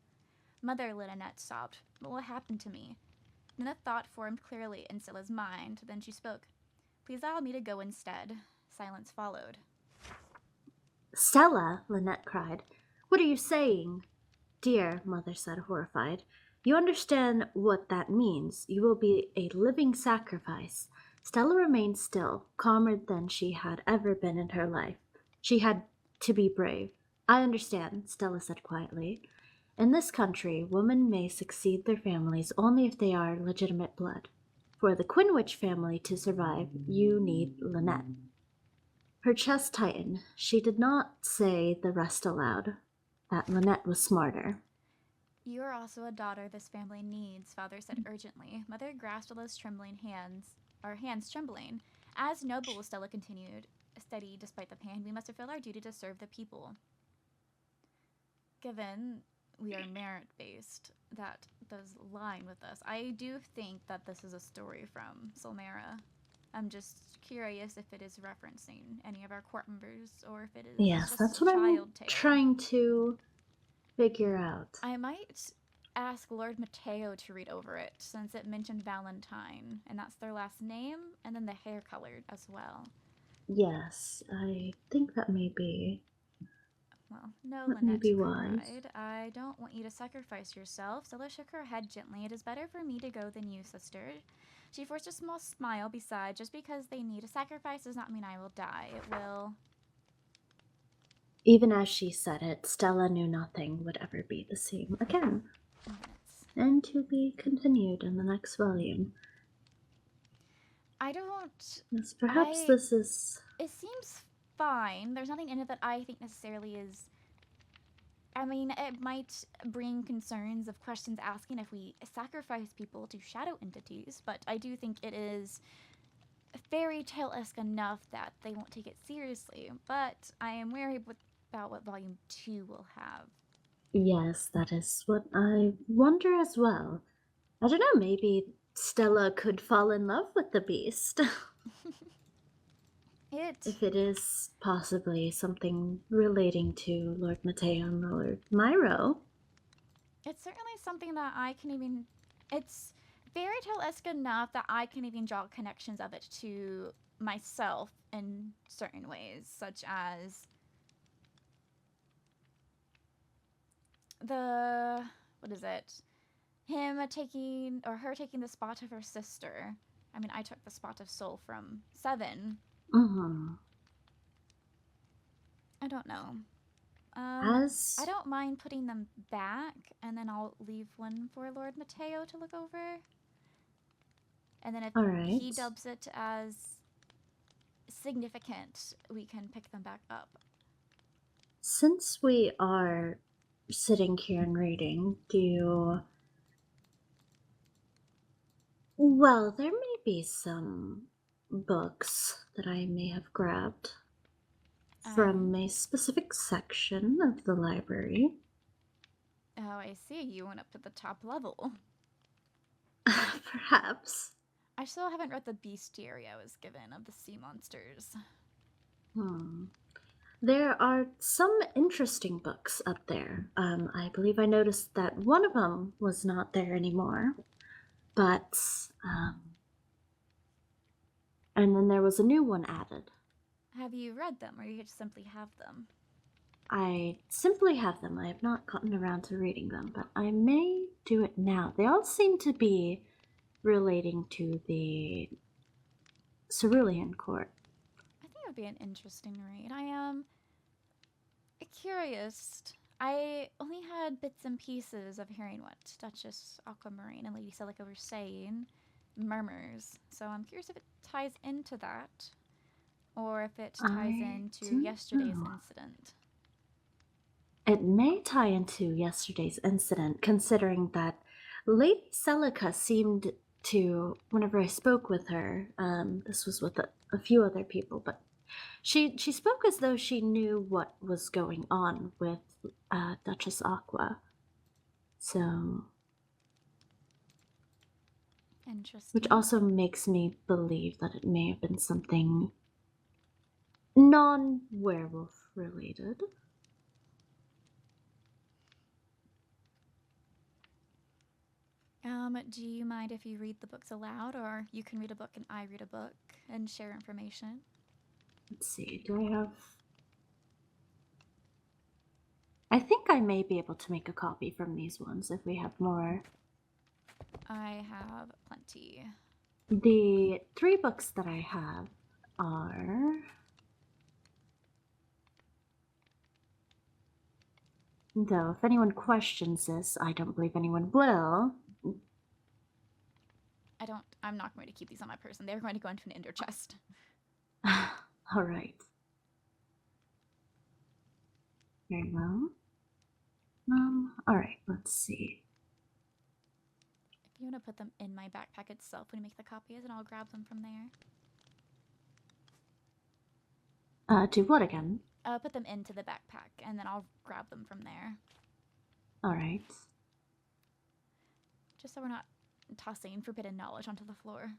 Mother, Lynette sobbed. What happened to me? Then a thought formed clearly in Stella's mind. Then she spoke. Please allow me to go instead. Silence followed. Stella, Lynette cried. What are you saying? Dear, mother said, horrified. You understand what that means. You will be a living sacrifice. Stella remained still, calmer than she had ever been in her life. She had to be brave. I understand, Stella said quietly. In this country, women may succeed their families only if they are legitimate blood. For the Quinwich family to survive, you need Lynette. Her chest tightened. She did not say the rest aloud. That Lynette was smarter. You are also a daughter this family needs, father said urgently. Mother grasped Stella's hands trembling. As noble, Stella continued, steady despite the pain, we must fulfill our duty to serve the people. Given we are merit-based, that does line with us. I do think that this is a story from Solmera. I'm just curious if it is referencing any of our court members or if it is yes, just that's a what child I'm tale. Trying to figure out. I might ask Lord Mateo to read over it since it mentioned Valentine, and that's their last name, and then the hair colored as well. Yes, I think that may be. Well, no, That Lynette may be wise. cried. I don't want you to sacrifice yourself. Stella shook her head gently. It is better for me to go than you, sister. She forced a small smile. Besides, just because they need a sacrifice does not mean I will die. It will. Even as she said it, Stella knew nothing would ever be the same again. And to be continued in the next volume. I don't. Yes, perhaps this is. It seems fine. There's nothing in it that I think necessarily is. I mean, it might bring concerns of questions asking if we sacrifice people to shadow entities, but I do think it is fairy tale-esque enough that they won't take it seriously. But I am wary about what Volume 2 will have. Yes, that is what I wonder as well. I don't know, maybe Stella could fall in love with the beast. If it is possibly something relating to Lord Mateo and Lord Myro. It's certainly something that I can even... It's fairy tale-esque enough that I can even draw connections of it to myself in certain ways, such as what is it? Him taking, or her taking the spot of her sister. I mean, I took the spot of Soul from 7. Mm-hmm. I don't know. I don't mind putting them back, and then I'll leave one for Lord Mateo to look over. And then if he dubs it as significant, we can pick them back up. Since we are sitting here and reading, well, there may be some books that I may have grabbed from a specific section of the library. Oh, I see. You went up to the top level. Perhaps. I still haven't read the bestiary I was given of the sea monsters. There are some interesting books up there. I believe I noticed that one of them was not there anymore. But, and then there was a new one added. Have you read them, or you just simply have them? I simply have them. I have not gotten around to reading them, but I may do it now. They all seem to be relating to the Cerulean Court. I think it would be an interesting read. I am curious. I only had bits and pieces of hearing what Duchess Aquamarine and Lady Celica were saying, murmurs. So I'm curious if it ties into that, or if it ties into yesterday's incident. It may tie into yesterday's incident, considering that Lady Celica seemed to, whenever I spoke with her, this was with a few other people, but she spoke as though she knew what was going on with Duchess Aqua. So, interesting. which also makes me believe that it may have been something non-werewolf related. Do you mind if you read the books aloud, or you can read a book and I read a book and share information? Let's see, do I have... I think I may be able to make a copy from these ones if we have more. I have plenty. The 3 books that I have are... Though, if anyone questions this, I don't believe anyone will. I'm not going to keep these on my person. They're going to go into an indoor chest. All right. Very well. All right, let's see. If you want to put them in my backpack itself when you make the copies, and I'll grab them from there. Do what again? Put them into the backpack, and then I'll grab them from there. All right. Just so we're not tossing forbidden knowledge onto the floor.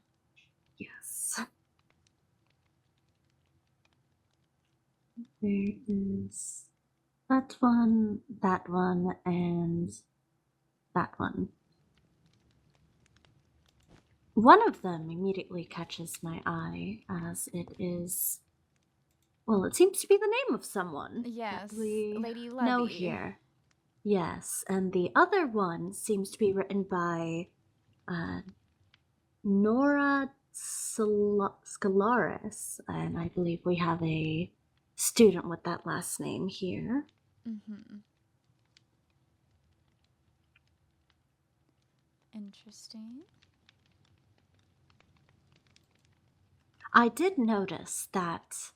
Yes. There is that one, and that one. One of them immediately catches my eye, as it is... Well, it seems to be the name of someone. Yes, that we Lady know Levy. here. Yes, and the other one seems to be written by Nora Scalaris, and I believe we have a student with that last name here. Mm-hmm. Interesting. I did notice that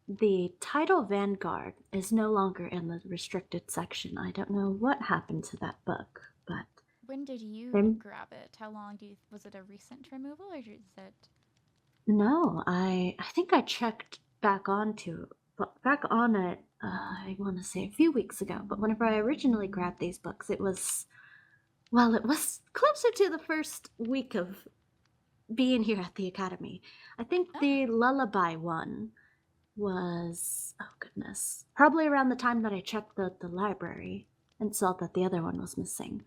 the title Vanguard is no longer in the restricted section. I don't know what happened to that book, but... When did you grab it? How long was it a recent removal, or is it... No, I think I checked back on it, I want to say a few weeks ago, but whenever I originally grabbed these books, it was closer to the first week of being here at the Academy. I think the Lullaby one was, oh goodness, probably around the time that I checked the library and saw that the other one was missing.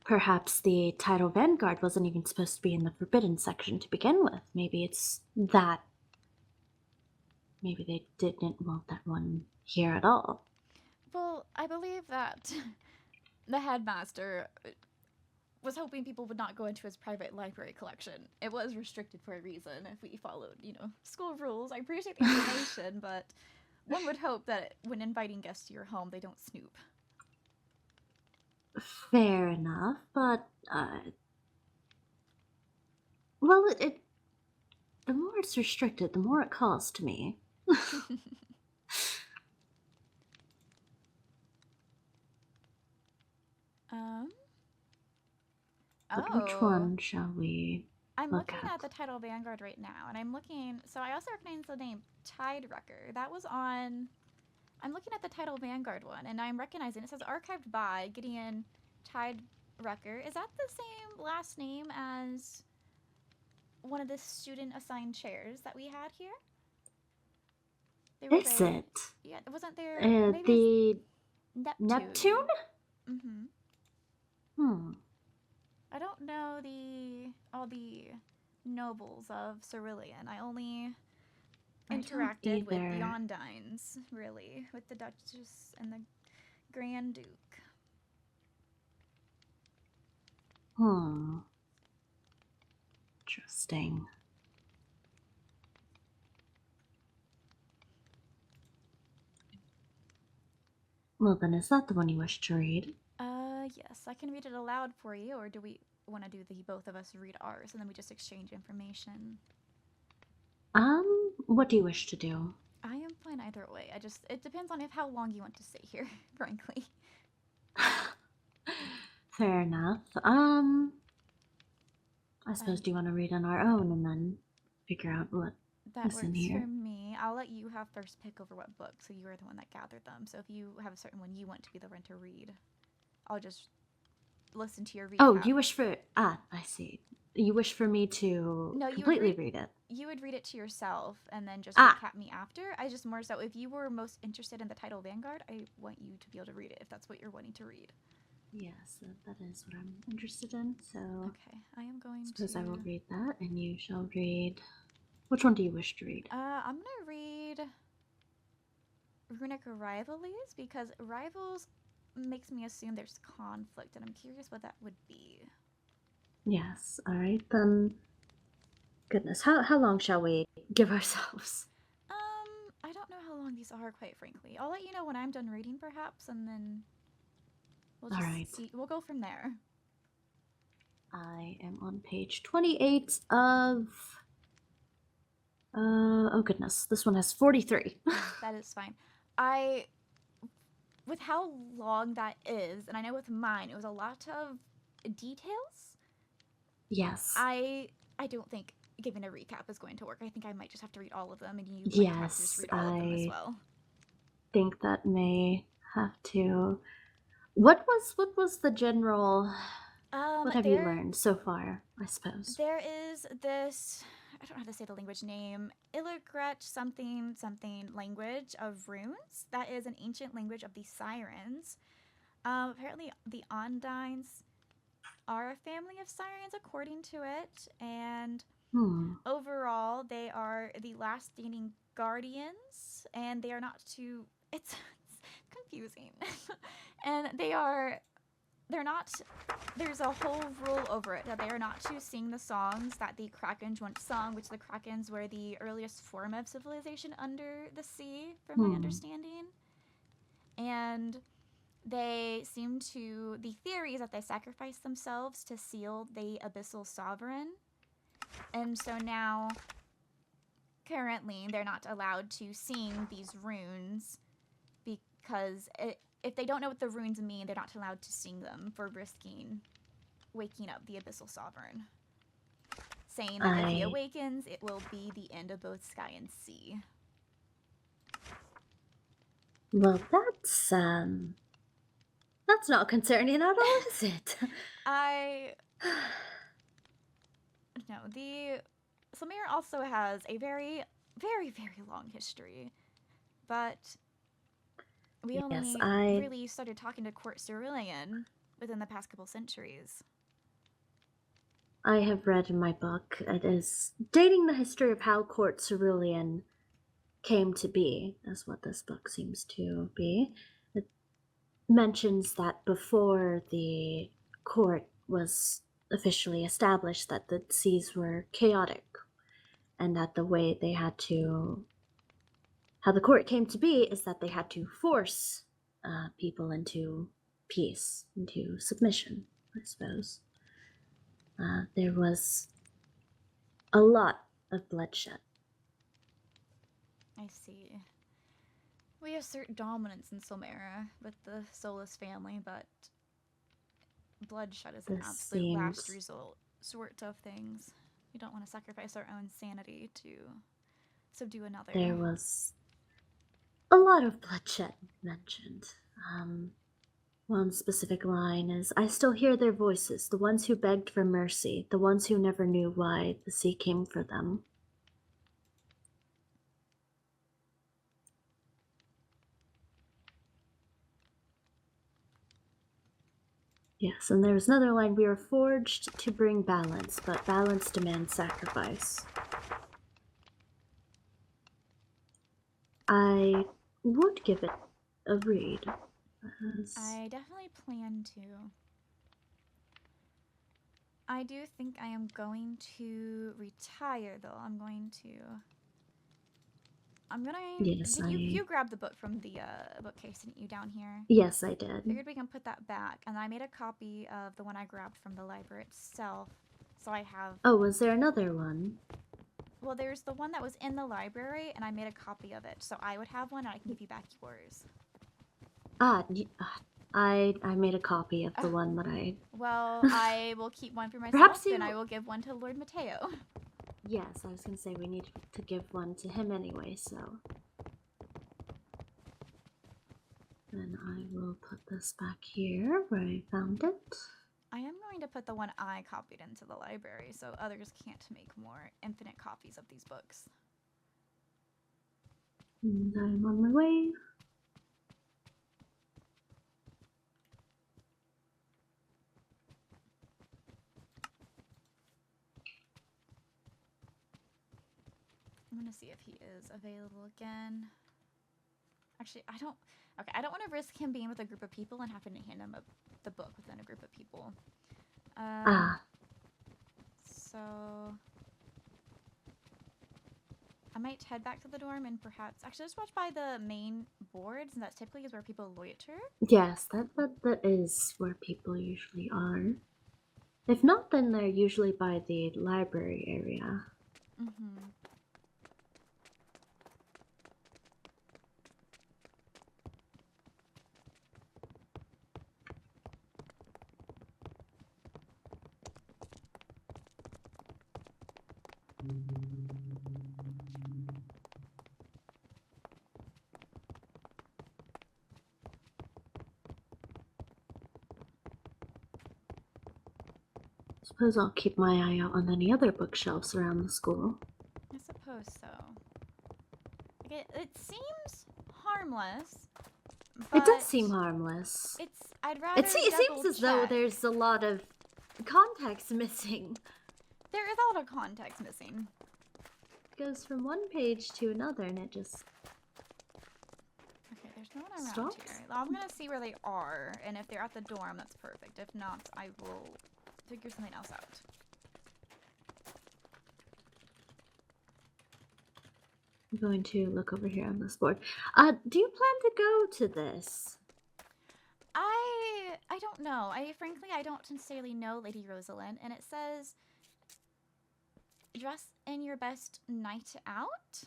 Perhaps the title Vanguard wasn't even supposed to be in the forbidden section to begin with. Maybe it's that. Maybe they didn't want that one here at all. Well, I believe that the headmaster was hoping people would not go into his private library collection. It was restricted for a reason if we followed, school rules. I appreciate the information, but one would hope that when inviting guests to your home, they don't snoop. Fair enough, but, well, the more it's restricted, the more it calls to me. But which one shall we I'm look looking at the title Vanguard right now, and I'm looking... So I also recognize the name Tide Wrecker. That was on... I'm looking at the title Vanguard one, and I'm recognizing it says archived by Gideon Tide Wrecker. Is that the same last name as one of the student-assigned chairs that we had here? Is it? Yeah, wasn't there... the... Neptune? Mm-hmm. I don't know all the nobles of Cerulean. I only interacted with the Ondines, really, with the Duchess and the Grand Duke. Interesting. Well, then, is that the one you wish to read? Yes, I can read it aloud for you, or do we want to do the both of us read ours and then we just exchange information? What do you wish to do? I am fine either way. It depends on how long you want to stay here, frankly. Fair enough. I suppose, do you want to read on our own and then figure out what that is in works here? for me. I'll let you have first pick over what book, so you are the one that gathered them. So if you have a certain one you want to be the one to read, I'll just listen to your recap. Oh, you wish for... I see. You wish for me to completely read it? You would read it to yourself and then just recap me after. I just more so, if you were most interested in the title Vanguard, I want you to be able to read it if that's what you're wanting to read. Yes, that is what I'm interested in, so... Okay, I am going suppose I will read that, and you shall read... Which one do you wish to read? I'm gonna read Runic Rivalries, because rivals makes me assume there's conflict, and I'm curious what that would be. Yes, alright, then... Goodness, how long shall we give ourselves? I don't know how long these are, quite frankly. I'll let you know when I'm done reading, perhaps, and then we'll just see. We'll go from there. I am on page 28 of... oh goodness, this one has 43. That is fine. With how long that is, and I know with mine, it was a lot of details. Yes. I don't think giving a recap is going to work. I think I might just have to read all of them, and you might have to just read all of them as well. Think that may have to... What was the general... what have you learned so far, I suppose? There is this... I don't know how to say the language name. Illigret something language of runes. That is an ancient language of the Sirens. Apparently the Ondines are a family of Sirens according to it, and overall they are the last standing guardians, and they are not to... It's confusing. And there's a whole rule over it that they are not to sing the songs that the Krakens once sung, which the Krakens were the earliest form of civilization under the sea, from my understanding. And they seem to... The theory is that they sacrificed themselves to seal the Abyssal Sovereign. And so now, currently, they're not allowed to sing these runes because... If they don't know what the runes mean, they're not allowed to sing them for risking waking up the Abyssal Sovereign. Saying that if he awakens, it will be the end of both sky and sea. Well, that's not concerning at all, is it? No, the Solmera also has a very, very, very long history, but we only really started talking to Court Cerulean within the past couple centuries. I have read in my book, it is dating the history of how Court Cerulean came to be, is what this book seems to be. It mentions that before the court was officially established, that the seas were chaotic, and that the way they had to... How the court came to be is that they had to force people into peace, into submission, I suppose. There was a lot of bloodshed. I see. We assert dominance in Solmera with the Solus family, but bloodshed is an absolute last resort sort of things. We don't want to sacrifice our own sanity to subdue another. There was a lot of bloodshed mentioned. One specific line is, I still hear their voices, the ones who begged for mercy, the ones who never knew why the sea came for them. Yes, and there was another line, we were forged to bring balance, but balance demands sacrifice. I would give it a read. I definitely plan to. I do think I am going to retire, though. Yes, You grabbed the book from the bookcase, didn't you, down here? Yes, I did. Figured we can put that back, and I made a copy of the one I grabbed from the library itself, so I have... Oh, was there another one? Well, there's the one that was in the library, and I made a copy of it, so I would have one, and I can give you back yours. I made a copy of the one that I... Well, I will keep one for myself, Perhaps and I will give one to Lord Mateo. Yes, I was gonna say we need to give one to him anyway, so... Then I will put this back here where I found it. I am going to put the one I copied into the library, so others can't make more infinite copies of these books. And I'm on my way. I'm gonna see if he is available again. Actually, I don't want to risk him being with a group of people and having to hand him the book within a group of people. So I might head back to the dorm and perhaps actually just watch by the main boards, and that typically is where people loiter. Yes, that is where people usually are. If not, then they're usually by the library area. Mm-hmm. Suppose I'll keep my eye out on any other bookshelves around the school. I suppose so. It seems harmless. It does seem harmless. I'd rather It seems as though there's a lot of context missing. There is a lot of context missing. It goes from one page to another and it just... Okay, there's no one around stops? here. I'm gonna see where they are, and if they're at the dorm, that's perfect. If not, I will figure something else out. I'm going to look over here on this board. Do you plan to go to this? I don't know. Frankly, I don't sincerely know Lady Rosalind, and it says dress in your best night out.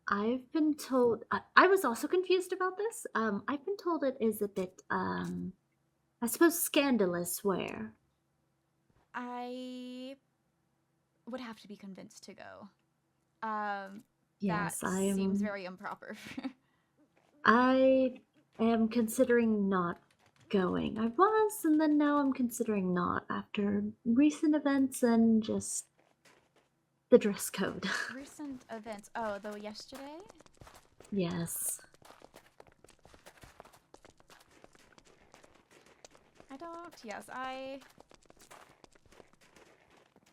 I've been told... I was also confused about this. I've been told it is a bit, I suppose, scandalous wear. I would have to be convinced to go. Yes, that seems very improper. I am considering not going. I was, and then now I'm considering not after recent events and just the dress code. Recent events. Oh, though yesterday? Yes.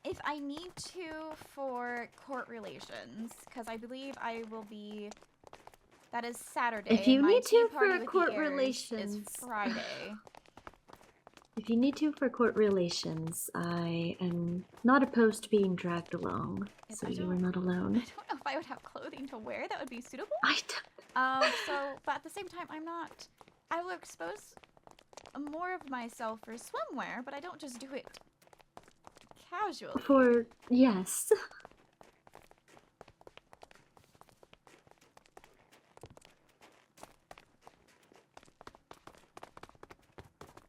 If I need to for court relations, because I believe I will be... That is Saturday. If you My need tea to party for with court the heirs relations... is Friday. If you need to for court relations, I am not opposed to being dragged along, so you are not alone. I don't know if I would have clothing to wear that would be suitable. I don't... But at the same time, I'm not... I will expose more of myself for swimwear, but I don't just do it casually. Yes.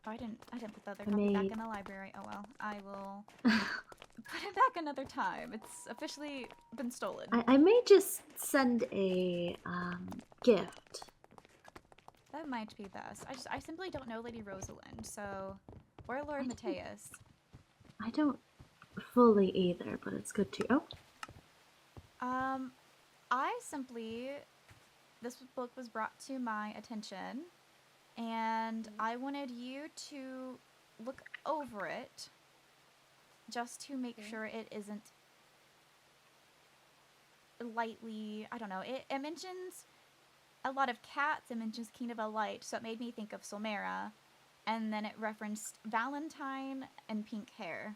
Oh, I didn't put the other copy back in the library. Oh well, I will put it back another time. It's officially been stolen. I may just send a gift. That might be best. I simply don't know Lady Rosalind, so... Or Lord Mateus. I don't fully either, but it's good to... Oh. This book was brought to my attention, and I wanted you to look over it just to make sure it isn't lightly... I don't know. It mentions a lot of cats and mentions King of a Light, so it made me think of Solmera. And then it referenced Valentine and pink hair.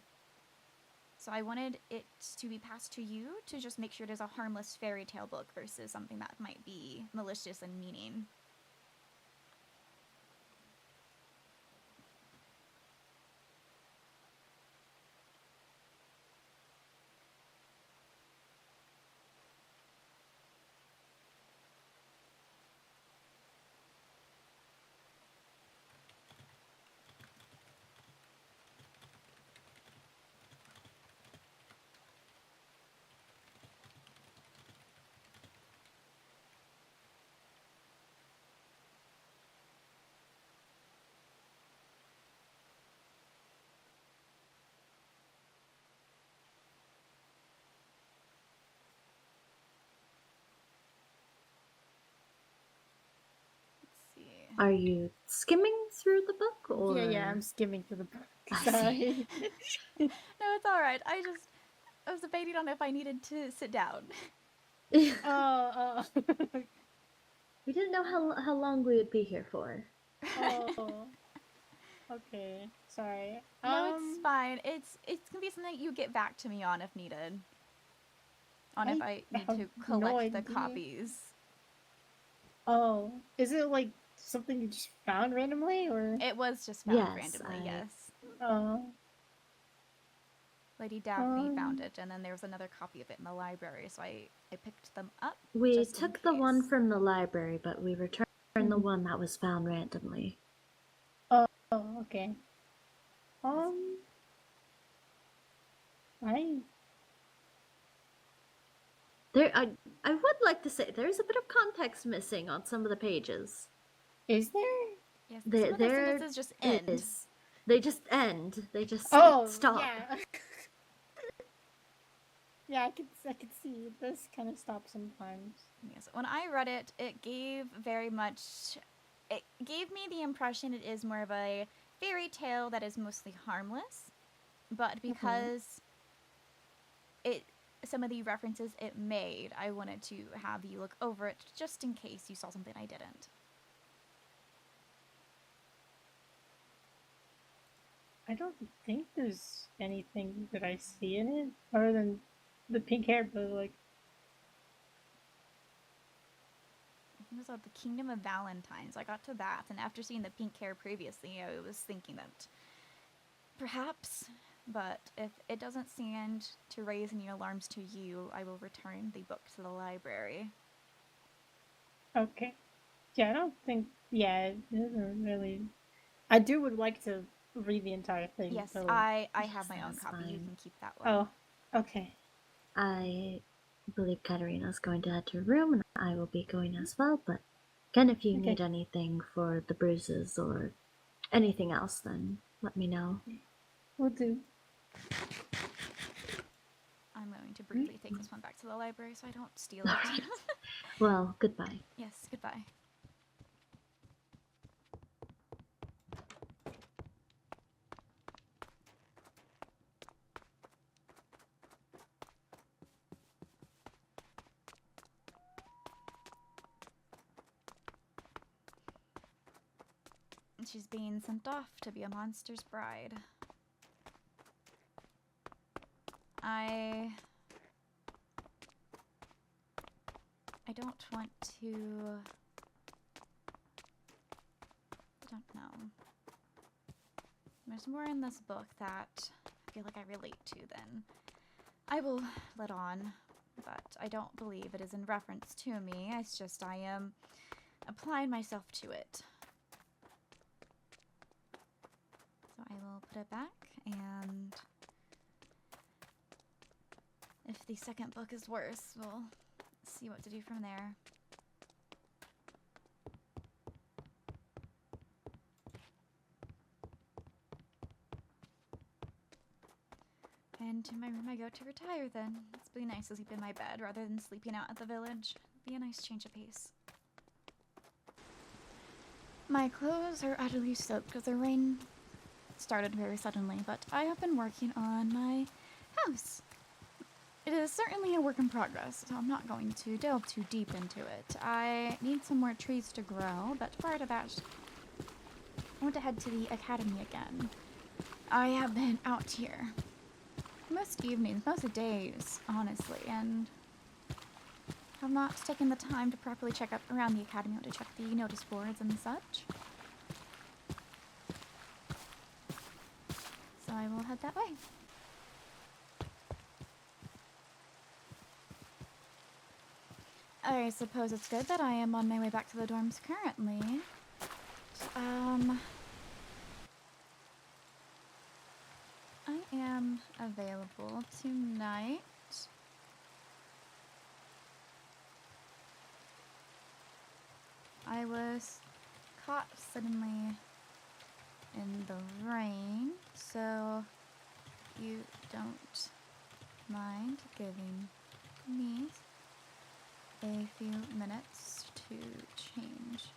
So I wanted it to be passed to you to just make sure it is a harmless fairy tale book versus something that might be malicious and meaning. Are you skimming through the book, or? Yeah, I'm skimming through the book. I see. Sorry. No, it's alright. I was debating on if I needed to sit down. Oh. We didn't know how long we would be here for. Oh. Okay. Sorry. No, it's fine. It's gonna be something you get back to me on if needed. On if I need to collect the copies. Oh. Is it like something you just found randomly, or? It was just found Yes, randomly, yes. Oh. Lady Daphne found it, and then there was another copy of it in the library, so I picked them up. We just in took the one case. from the library, but we returned the one that was found randomly. Oh, okay. I would like to say there's a bit of context missing on some of the pages. Is there? Yes, There- some of the there sentences just end. Is. They just end. They just stop. Yeah. Yeah, I could see it does kind of stop sometimes. Yes, when I read it, it gave me the impression it is more of a fairy tale that is mostly harmless, but because some of the references it made, I wanted to have you look over it just in case you saw something I didn't. I don't think there's anything that I see in it other than the pink hair, but like. I think it was about the Kingdom of Valentines. I got to that, and after seeing the pink hair previously, I was thinking that perhaps, but if it doesn't stand to raise any alarms to you, I will return the book to the library. Okay. Yeah, I don't think. Yeah, it doesn't really. I would like to read the entire thing. Yes, so... I have my own That's copy. You fine. can keep that one. Oh, okay. I believe Katarina's going to head to her room, and I will be going as well. But again, if you need anything for the bruises or anything else, then let me know. Will do. I'm going to briefly take this one back to the library so I don't steal it. Well, goodbye. Yes, goodbye. She's being sent off to be a monster's bride. I don't want to... I don't know. There's more in this book that I feel like I relate to than I will let on, but I don't believe it is in reference to me. It's just I am applying myself to it. So I will put it back, and if the second book is worse, we'll see what to do from there. And to my room I go to retire then. It's pretty nice to sleep in my bed rather than sleeping out at the village. Be a nice change of pace. My clothes are utterly soaked because the rain started very suddenly, but I have been working on my house. It is certainly a work in progress, so I'm not going to delve too deep into it. I need some more trees to grow, but prior to that, I want to head to the academy again. I have been out here most evenings, most days, honestly, and have not taken the time to properly check up around the academy or to check the notice boards and such. So I will head that way. I suppose it's good that I am on my way back to the dorms currently. I am available tonight. I was caught suddenly in the rain, so you don't mind giving me a few minutes to change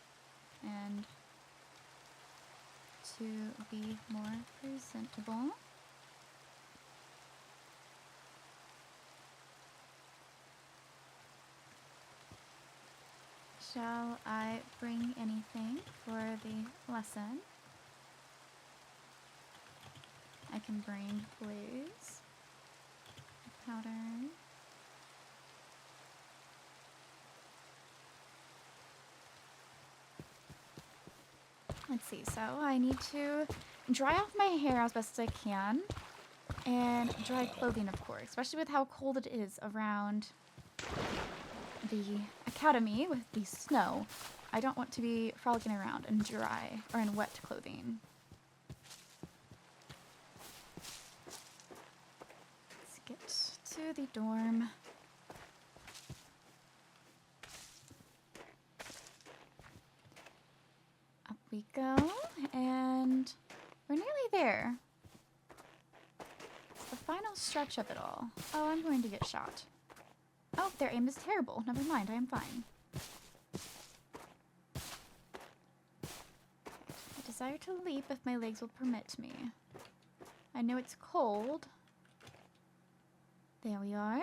and to be more presentable. Shall I bring anything for the lesson? I can bring blues, powder. Let's see, so I need to dry off my hair as best as I can, and dry clothing, of course, especially with how cold it is around the academy with the snow. I don't want to be frolicking around in dry or in wet clothing. Let's get to the dorm. Up we go, and we're nearly there. It's the final stretch of it all. Oh, I'm going to get shot. Oh, their aim is terrible. Never mind, I am fine. I desire to leap if my legs will permit me. I know it's cold. There we are.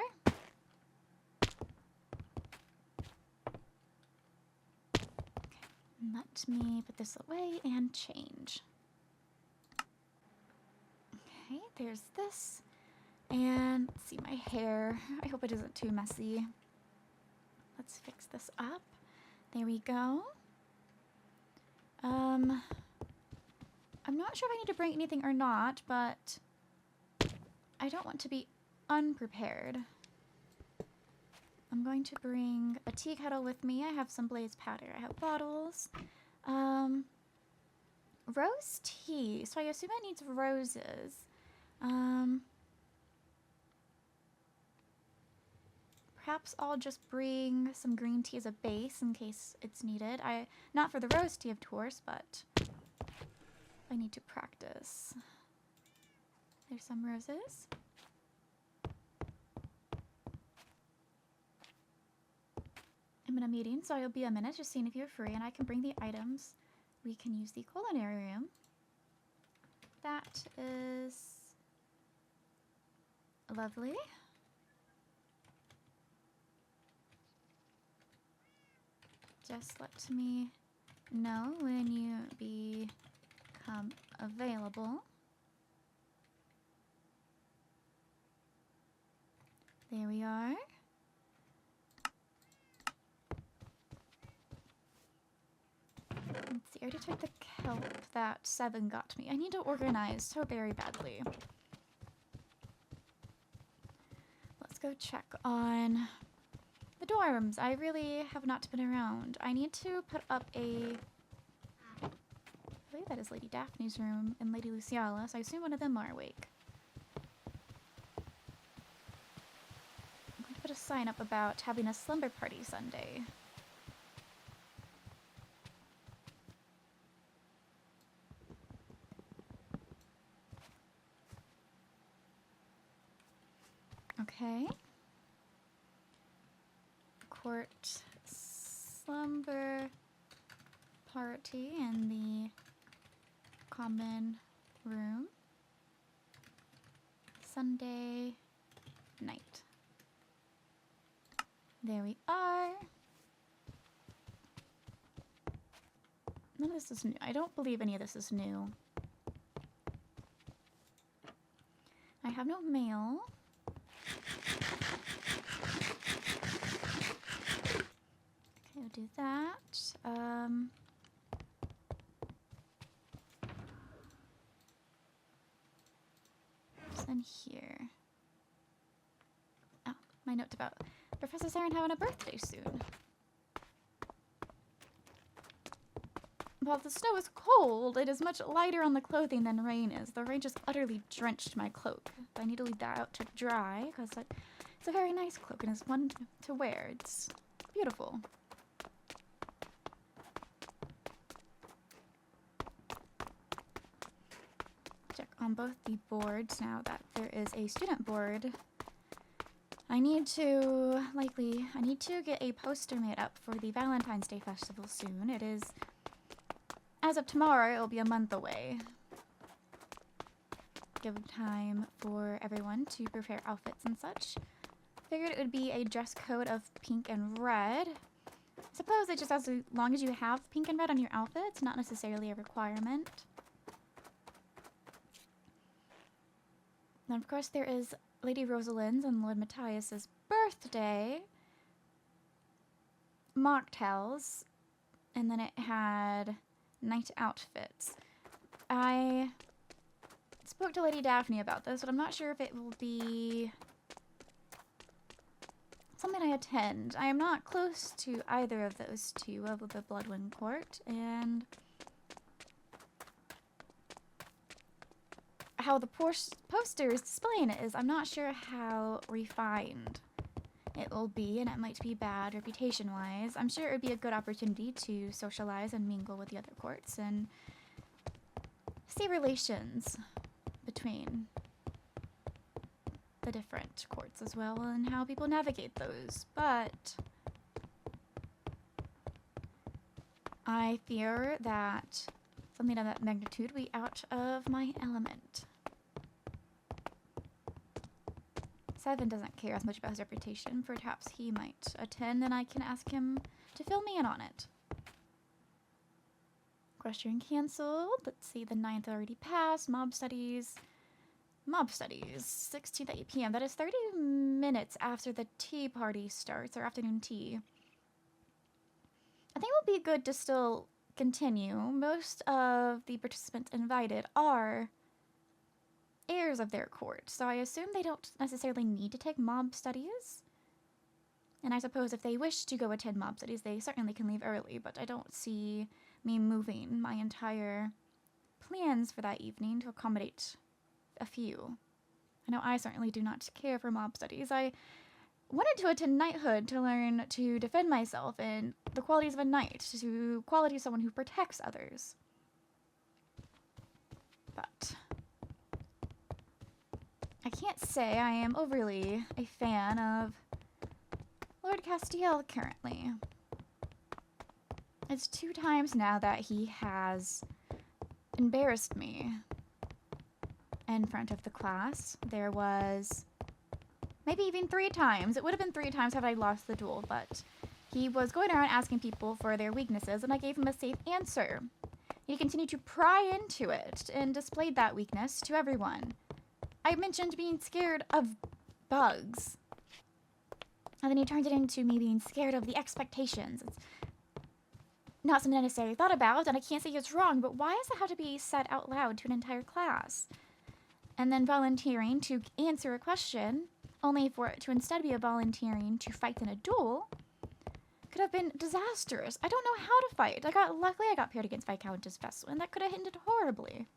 Okay, let me put this away and change. Okay, there's this. And let's see my hair. I hope it isn't too messy. Let's fix this up. There we go. I'm not sure if I need to bring anything or not, but I don't want to be unprepared. I'm going to bring a tea kettle with me. I have some blaze powder. I have bottles. Rose tea. So I assume it needs roses. Perhaps I'll just bring some green tea as a base in case it's needed. Not for the rose tea, of course, but I need to practice. There's some roses. I'm in a meeting, so I'll be a minute just seeing if you're free, and I can bring the items. We can use the culinary room. That is lovely. Just let me know when you become available. There we are. Let's see, I already took the kelp that Seven got me. I need to organize so very badly. Let's go check on the dorms. I really have not been around. I need to put up I believe that is Lady Daphne's room and Lady Lizzaylia, so I assume one of them are awake. I'm going to put a sign up about having a slumber party Sunday. Okay. Court slumber party in the common room Sunday night. There we are. None of this is new. I don't believe any of this is new. I have no mail. Okay, we'll do that. What's in here? Oh, my note about Professor Saren having a birthday soon. While the snow is cold, it is much lighter on the clothing than rain is. The rain just utterly drenched my cloak. I need to leave that out to dry, because it's a very nice cloak and it's one to wear. It's beautiful. Check on both the boards now that there is a student board. I need to get a poster made up for the Valentine's Day Festival soon. It is... As of tomorrow, it will be a month away. Give time for everyone to prepare outfits and such. Figured it would be a dress code of pink and red. Suppose it just as long as you have pink and red on your outfit, it's not necessarily a requirement. And of course there is Lady Rosalind's and Lord Matthias's birthday. Mocktails. And then it had... night outfits. I spoke to Lady Daphne about this, but I'm not sure if it will be something I attend. I am not close to either of those two of the Bloodwind Court, and how the poster is displaying it is I'm not sure how refined it will be, and it might be bad reputation-wise. I'm sure it would be a good opportunity to socialize and mingle with the other courts and see relations between the different courts as well and how people navigate those. But I fear that something of that magnitude will be out of my element. Seven doesn't care as much about his reputation. Perhaps he might attend and I can ask him to fill me in on it. Question cancelled. Let's see, the 9th already passed. Mob studies. Mob studies. 16th at 8 p.m. That is 30 minutes after the tea party starts, or afternoon tea. I think it would be good to still continue. Most of the participants invited are heirs of their court, so I assume they don't necessarily need to take mob studies. And I suppose if they wish to go attend mob studies, they certainly can leave early, but I don't see me moving my entire plans for that evening to accommodate a few. I know I certainly do not care for mob studies. I wanted to attend knighthood to learn to defend myself and the qualities of a knight, to quality of someone who protects others. But I can't say I am overly a fan of Lord Castiel currently. It's 2 times now that he has embarrassed me in front of the class. There was maybe even 3 times. It would have been 3 times had I lost the duel, but he was going around asking people for their weaknesses, and I gave him a safe answer. He continued to pry into it and displayed that weakness to everyone. I mentioned being scared of bugs. And then he turned it into me being scared of the expectations. It's not something I necessarily thought about, and I can't say it's wrong, but why does it have to be said out loud to an entire class? And then volunteering to answer a question, only for it to instead be a volunteering to fight in a duel, could have been disastrous. I don't know how to fight. Luckily I got paired against Viscountess Veswin. That could have ended horribly.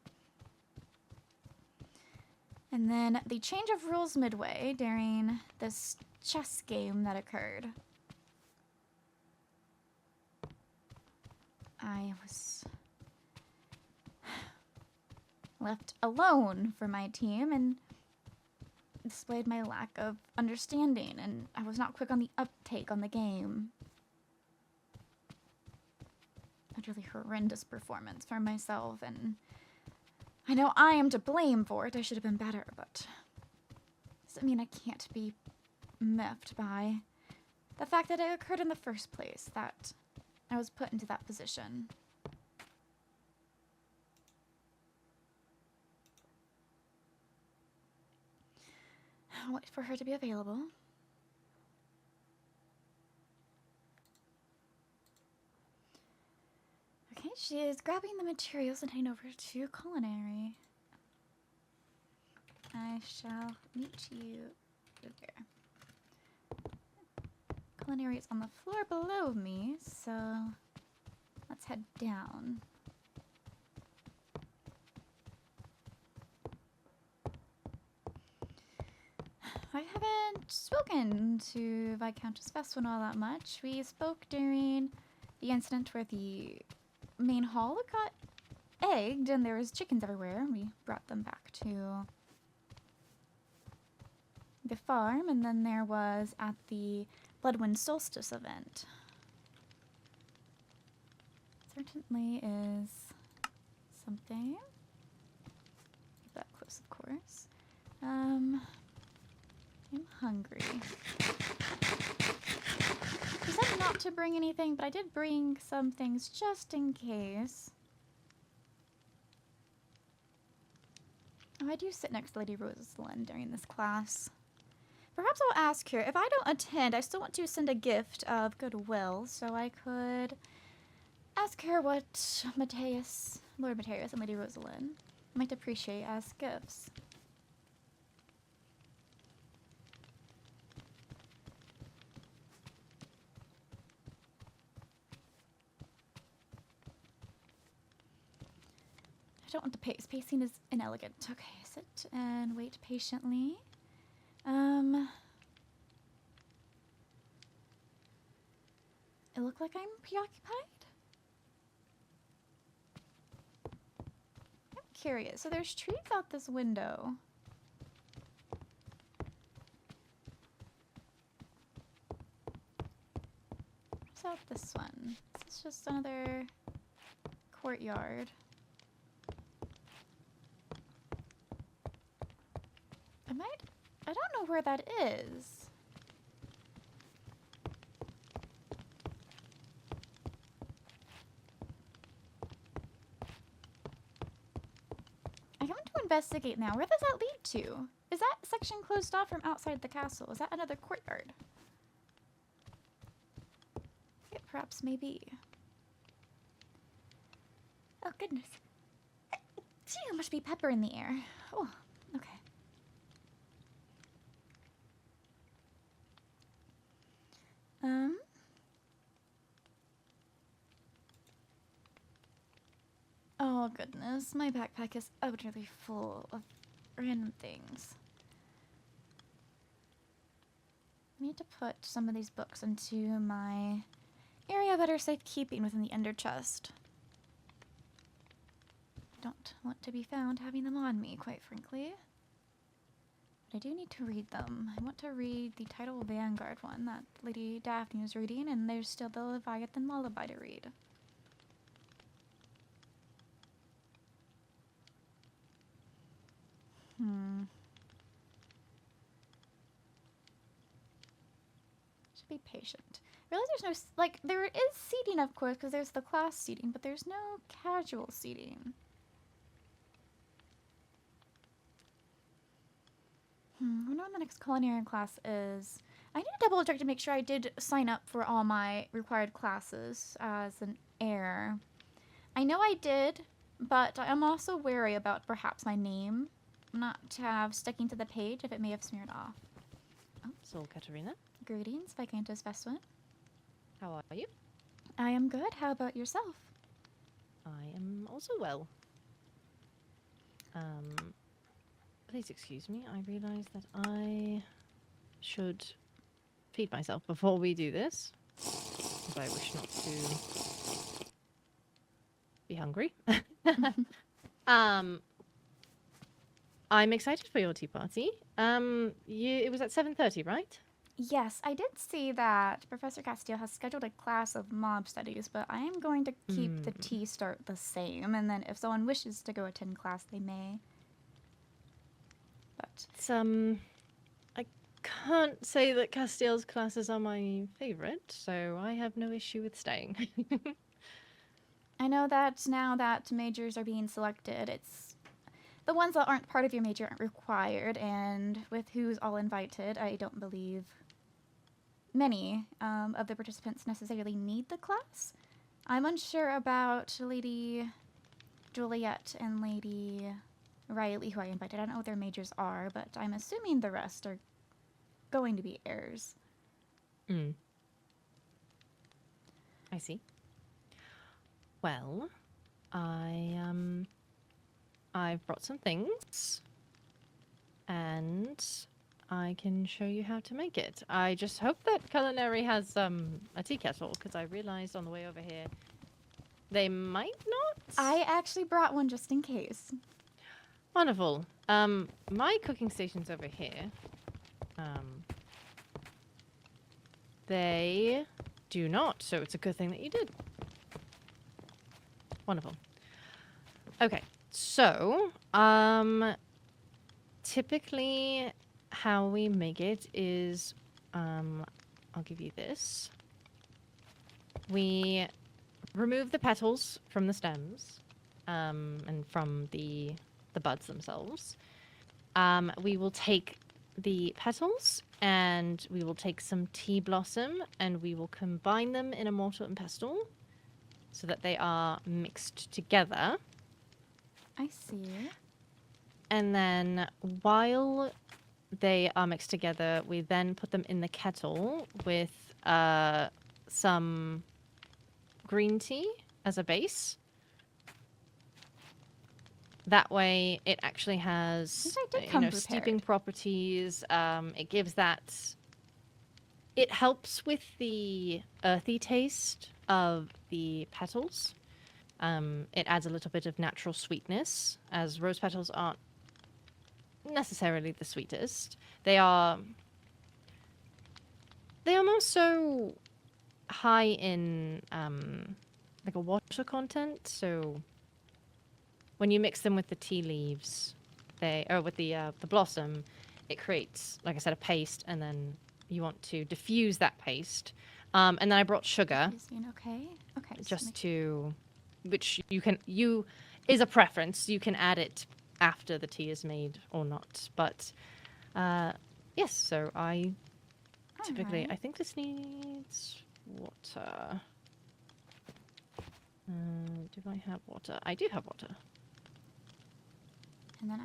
And then the change of rules midway during this chess game that occurred. I was left alone for my team and displayed my lack of understanding, and I was not quick on the uptake on the game. A really horrendous performance for myself, and I know I am to blame for it. I should have been better, but doesn't mean I can't be miffed by the fact that it occurred in the first place, that I was put into that position. I'll wait for her to be available. Okay, she is grabbing the materials and heading over to culinary. I shall meet you there. Culinary is on the floor below me, so let's head down. I haven't spoken to Viscountess Veswin all that much. We spoke during the incident where the main hall got egged and there was chickens everywhere. We brought them back to the farm, and then there was at the Bloodwind Solstice event. Certainly is something. Keep that close, of course. I'm hungry. He said not to bring anything, but I did bring some things just in case. Oh, I do sit next to Lady Rosalind during this class. Perhaps I'll ask her. If I don't attend, I still want to send a gift of goodwill, so I could ask her what Mateus, Lord Mateus and Lady Rosalind might appreciate as gifts. I don't want to pace. Pacing is inelegant. Okay, sit and wait patiently. It look like I'm preoccupied? I'm curious. So there's trees out this window. What's out this one? This is just another courtyard. I don't know where that is. I want to investigate now. Where does that lead to? Is that section closed off from outside the castle? Is that another courtyard? Yeah, perhaps, maybe. Oh, goodness. Gee, there must be pepper in the air. Oh, okay. Oh goodness, my backpack is utterly full of random things. I need to put some of these books into my area of better safekeeping within the under chest. I don't want to be found having them on me, quite frankly. But I do need to read them. I want to read the Title Vanguard one that Lady Daphne was reading, and there's still the Leviathan Lullaby to read. Should be patient. Really, there's no, like, there is seating, of course, because there's the class seating, but there's no casual seating. I wonder when the next culinary class is. I need to double check to make sure I did sign up for all my required classes as an heir. I know I did, but I'm also wary about perhaps my name not to have sticking to the page if it may have smeared off. Oh, so Katarina. Greetings, Viscountess Veswin. How are you? I am good. How about yourself? I am also well. Please excuse me. I realise that I should feed myself before we do this, because I wish not to be hungry. I'm excited for your tea party. It was at 7:30, right? Yes, I did see that Professor Castile has scheduled a class of mob studies, but I am going to keep the tea start the same, and then if someone wishes to go attend class, they may. But It's, can't say that Castiel's classes are my favorite, so I have no issue with staying. I know that now that majors are being selected, it's the ones that aren't part of your major aren't required, and with who's all invited, I don't believe many of the participants necessarily need the class. I'm unsure about Lady Juliet and Lady Riley, who I invited. I don't know what their majors are, but I'm assuming the rest are going to be heirs. I see. Well, I've brought some things, and I can show you how to make it. I just hope that Culinary has a tea kettle, because I realized on the way over here they might not. I actually brought one just in case. Wonderful. My cooking station's over here. They do not, so it's a good thing that you did. Wonderful. Okay, so, typically how we make it is, I'll give you this. We remove the petals from the stems, and from the buds themselves. We will take the petals and we will take some tea blossom and we will combine them in a mortar and pestle so that they are mixed together. I see. And then while they are mixed together, we then put them in the kettle with some green tea as a base. That way, it actually has, steeping properties. It gives that... It helps with the earthy taste of the petals. It adds a little bit of natural sweetness, as rose petals aren't necessarily the sweetest. They are more so high in, like a water content, so... When you mix them with the tea leaves, with the blossom, it creates, like I said, a paste, and then you want to diffuse that paste. And then I brought sugar. Okay. Just to, which is a preference. You can add it after the tea is made or not. But, yes, so I typically, I think this needs water. Do I have water? I do have water. And then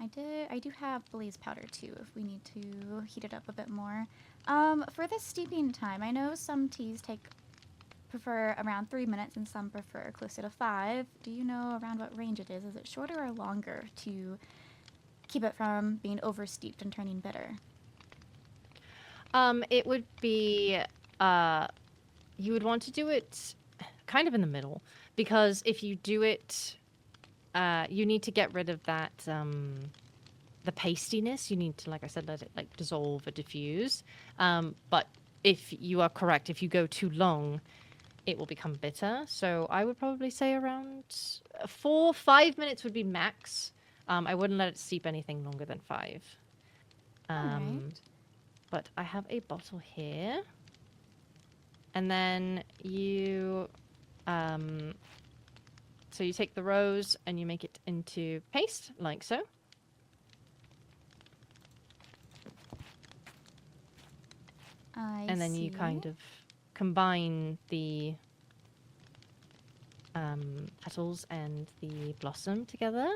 I do have blaze powder too, if we need to heat it up a bit more. For the steeping time, I know some teas prefer around 3 minutes and some prefer closer to 5. Do you know around what range it is? Is it shorter or longer to keep it from being oversteeped and turning bitter? It would be, you would want to do it kind of in the middle, because if you do it, you need to get rid of that, the pastiness. You need to, like I said, let it like dissolve or diffuse. But if you are correct, if you go too long, it will become bitter. So I would probably say around 4-5 minutes would be max. I wouldn't let it steep anything longer than 5. Alright. But I have a bottle here. And then you, so you take the rose and you make it into paste, like so. And then you kind of combine the petals and the blossom together.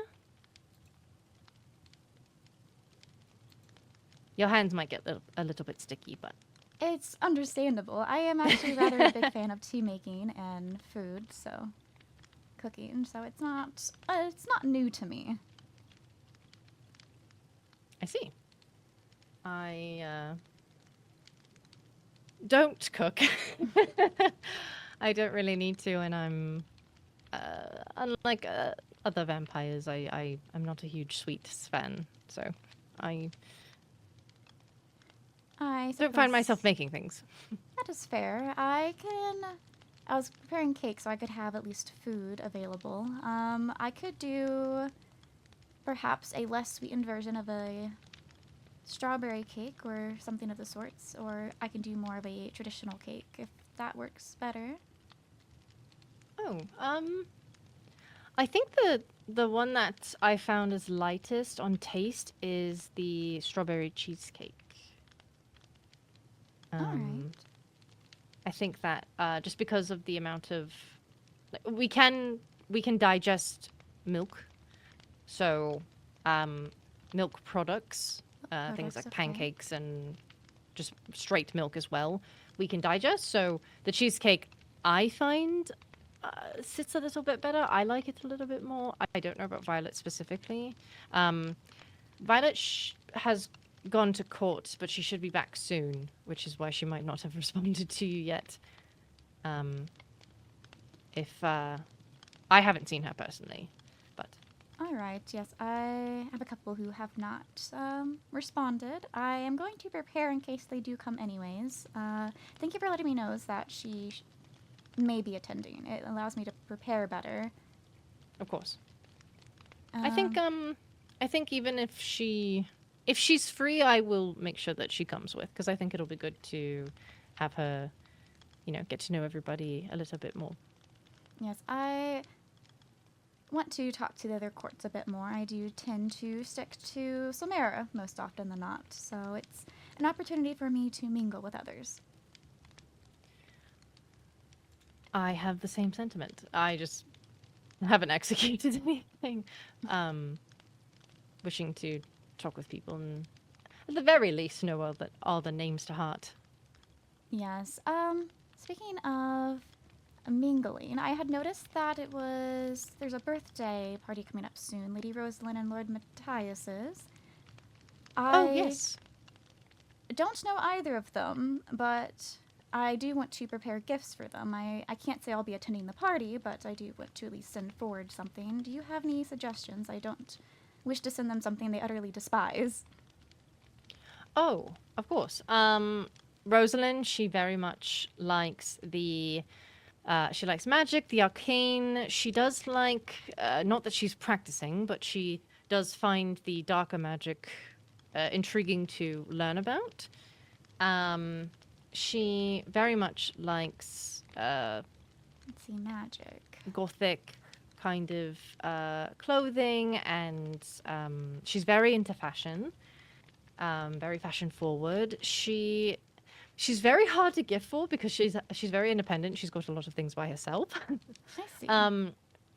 Your hands might get a little bit sticky, but... It's understandable. I am actually rather a big fan of tea making and food, so... cooking, so it's not new to me. I see. I don't cook. I don't really need to, and I'm unlike other vampires. I'm not a huge sweets fan, so I don't find myself making things. That is fair. I was preparing cake so I could have at least food available. I could do perhaps a less sweetened version of a strawberry cake or something of the sorts, or I can do more of a traditional cake if that works better. Oh, I think the one that I found as lightest on taste is the strawberry cheesecake. All right. I think that just because of the amount of we can digest milk, so milk products, things like Okay. pancakes and just straight milk as well, we can digest. So the cheesecake, I find, sits a little bit better. I like it a little bit more. I don't know about Violet specifically. Violet has gone to court, but she should be back soon, which is why she might not have responded to you yet. If I haven't seen her personally, but All right. Yes, I have a couple who have not responded. I am going to prepare in case they do come anyways. Thank you for letting me know that she may be attending. It allows me to prepare better. of course. I think even if she's free, I will make sure that she comes with, because I think it'll be good to have her, get to know everybody a little bit more. Yes, I want to talk to the other courts a bit more. I do tend to stick to Solmera most often than not, so it's an opportunity for me to mingle with others. I have the same sentiment. I just haven't executed anything. Wishing to talk with people and at the very least know all the names to heart. Yes, speaking of mingling, I had noticed that there's a birthday party coming up soon, Lady Rosalind and Lord Matthias's. Oh, yes. Don't know either of them, but I do want to prepare gifts for them. I can't say I'll be attending the party, but I do want to at least send forward something. Do you have any suggestions? I don't wish to send them something they utterly despise. Oh, of course. Rosalind, she very much likes she likes magic, the arcane. She does like, not that she's practicing, but she does find the darker magic intriguing to learn about. She very much likes Let's see, magic. gothic kind of clothing, and she's very into fashion, very fashion forward. She's very hard to gift for because she's very independent. She's got a lot of things by herself. I see.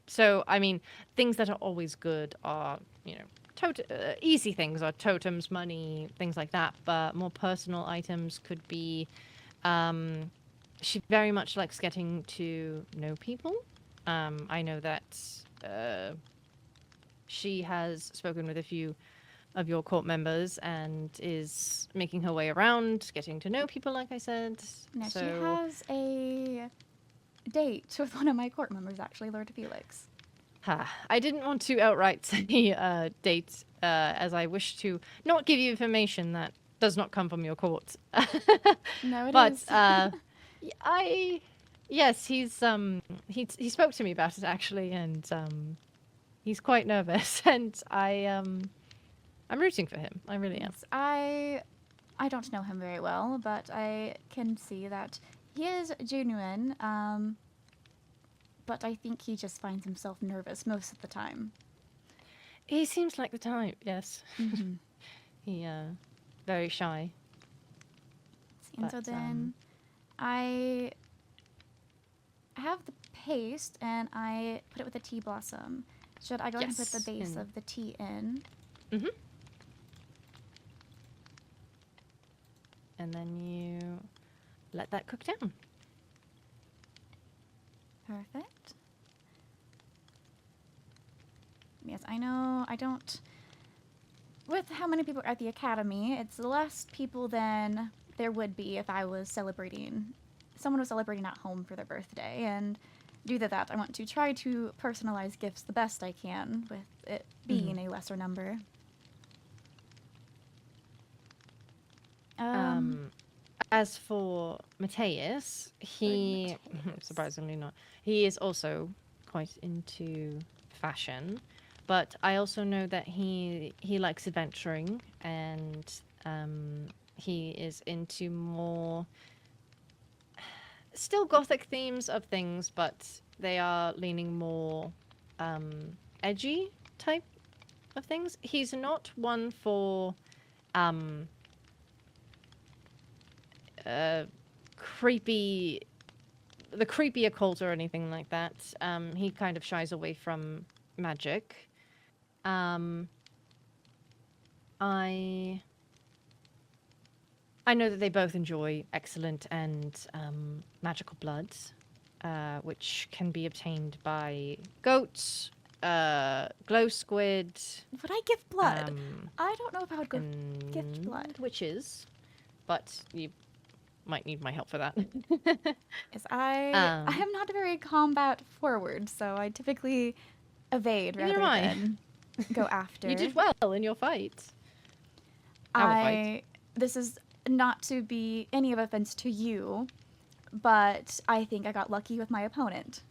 So I mean, things that are always good are easy things are totems, money, things like that. But more personal items could be. She very much likes getting to know people. I know that she has spoken with a few of your court members and is making her way around, getting to know people, like I said. No, so... she has a date with one of my court members, actually, Lord Felix. I didn't want to outright say date, as I wish to not give you information that does not come from your court. No, it but, is. yes, he spoke to me about it, actually, and he's quite nervous, and I'm rooting for him. I really am. Yes, I don't know him very well, but I can see that he is genuine, but I think he just finds himself nervous most of the time. He seems like the type, yes. Mm-hmm. He, very shy. And so then I have the paste, and I put it with a tea blossom. Should I go ahead and put the base of the tea in? Mm-hmm. And then you let that cook down. Perfect. Yes, I know I don't... With how many people are at the academy, it's less people than there would be if I was celebrating... Someone was celebrating at home for their birthday, and due to that, I want to try to personalize gifts the best I can, with it being a lesser number. As for Matthias, he surprisingly not. He is also quite into fashion, but I also know that he likes adventuring, and He is into more still gothic themes of things, but they are leaning more edgy type of things. He's not one for creepy, the creepy occult or anything like that. He kind of shies away from magic. I know that they both enjoy excellent and magical bloods, which can be obtained by goats, glow squid. Would I give blood? um, I don't know if I would go gift and blood. witches, but you might need my help for that. Is I am not very combat forward, so I typically evade Neither rather am I. than go after. You did well in your fight. Our fight. This is not to be any of offense to you, but I think I got lucky with my opponent.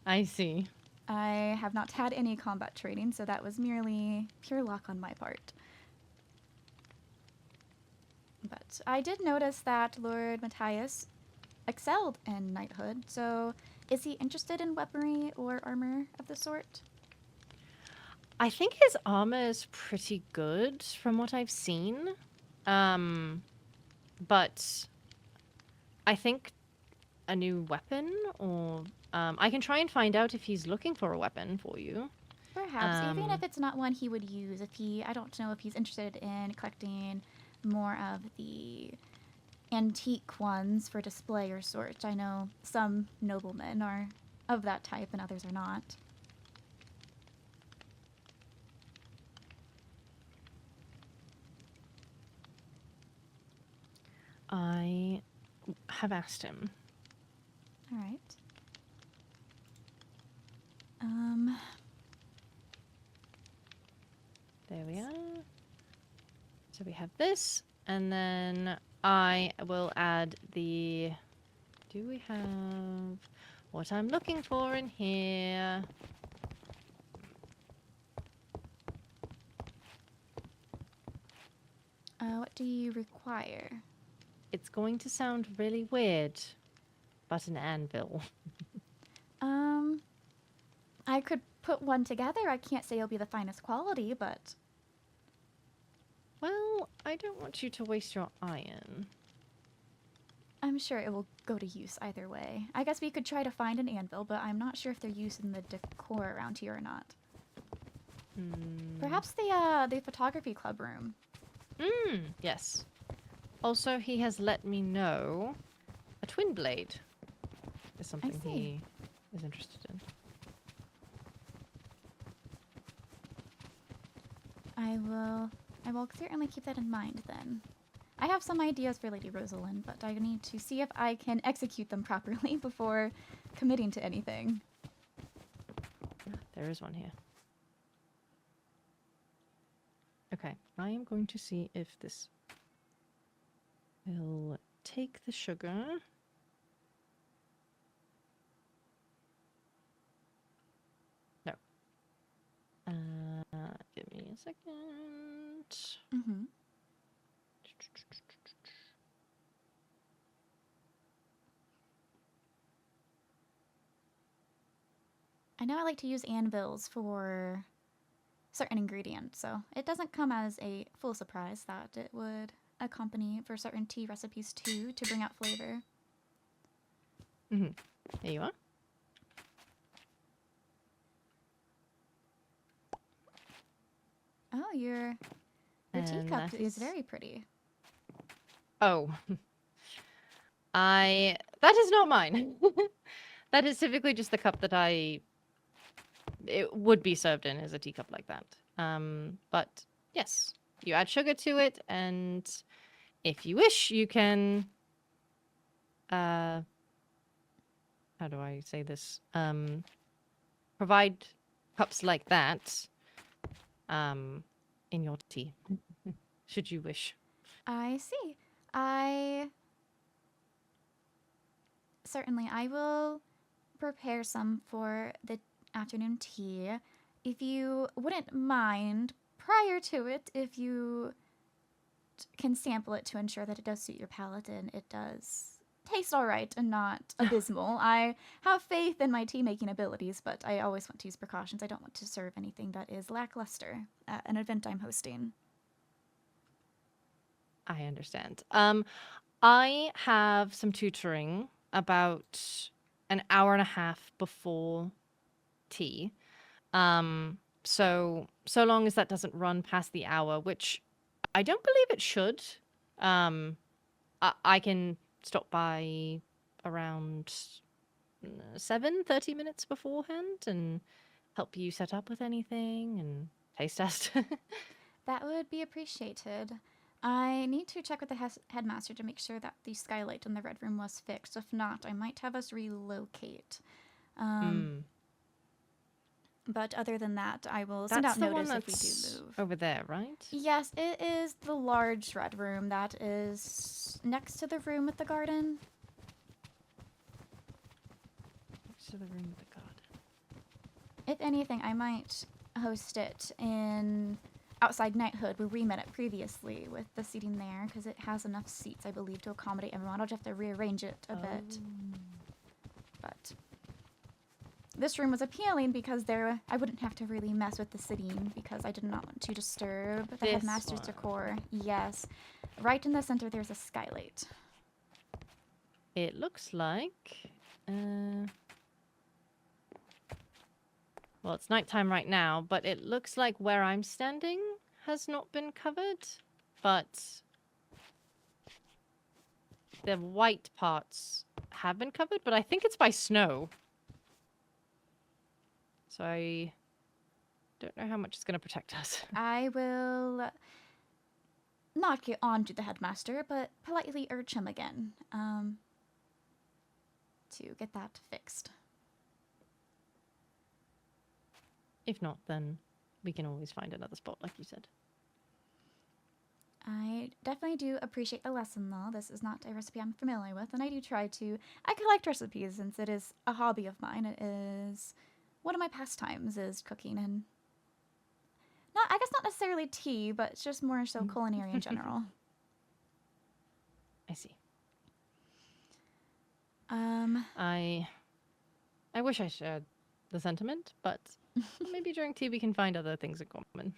I see. I have not had any combat training, so that was merely pure luck on my part. But I did notice that Lord Matthias excelled in knighthood, so is he interested in weaponry or armor of the sort? I think his armor is pretty good from what I've seen. But I think a new weapon, or I can try and find out if he's looking for a weapon for you. Perhaps, even if it's not one he would use. I don't know if he's interested in collecting more of the antique ones for display or sort. I know some noblemen are of that type and others are not. I have asked him. All right. There we are. So we have this, and then I will add the... Do we have what I'm looking for in here? What do you require? It's going to sound really weird, but an anvil. I could put one together. I can't say it'll be the finest quality, but... Well, I don't want you to waste your iron. I'm sure it will go to use either way. I guess we could try to find an anvil, but I'm not sure if they're used in the decor around here or not. Perhaps the photography club room. Yes. Also, he has let me know a twin blade is something he is interested in. I will certainly keep that in mind then. I have some ideas for Lady Rosalind, but I need to see if I can execute them properly before committing to anything. There is one here. Okay, I am going to see if this will take the sugar. No. Give me a second. Mm-hmm. I know I like to use anvils for certain ingredients, so it doesn't come as a full surprise that it would accompany for certain tea recipes too to bring out flavor. There you are. Oh, your teacup is very pretty. Oh. That is not mine. That is typically just the cup that it would be served in, as a teacup like that. But yes, you add sugar to it, and if you wish, you can, how do I say this? Provide cups like that, in your tea, should you wish. I see. Certainly, I will prepare some for the afternoon tea. If you wouldn't mind prior to it, if you can sample it to ensure that it does suit your palate and it does taste all right and not abysmal. I have faith in my tea-making abilities, but I always want to use precautions. I don't want to serve anything that is lackluster at an event I'm hosting. I understand. I have some tutoring about an hour and a half before tea. So long as that doesn't run past the hour, which I don't believe it should. I can stop by around 30 minutes beforehand and help you set up with anything and taste test. That would be appreciated. I need to check with the headmaster to make sure that the skylight in the red room was fixed. If not, I might have us relocate. But other than that, I will send out notice if we do move. Over there, right? Yes, it is the large red room that is next to the room with the garden. Next to the room with the garden. If anything, I might host it in outside Knighthood, where we met it previously, with the seating there, because it has enough seats, I believe, to accommodate everyone. I'll just have to rearrange it a bit. But this room was appealing because I wouldn't have to really mess with the seating, because I did not want to disturb the headmaster's decor. Yes. Right in the center, there's a skylight. It looks like... well, it's nighttime right now, but it looks like where I'm standing has not been covered, but the white parts have been covered, but I think it's by snow. So I don't know how much it's going to protect us. I will not get on to the headmaster, but politely urge him again to get that fixed. If not, then we can always find another spot, like you said. I definitely do appreciate the lesson, though. This is not a recipe I'm familiar with, and I do try to... I collect recipes, since it is a hobby of mine. It is... one of my pastimes is cooking, and... I guess not necessarily tea, but it's just more so culinary in general. I see. I wish I shared the sentiment, but maybe during tea we can find other things in common.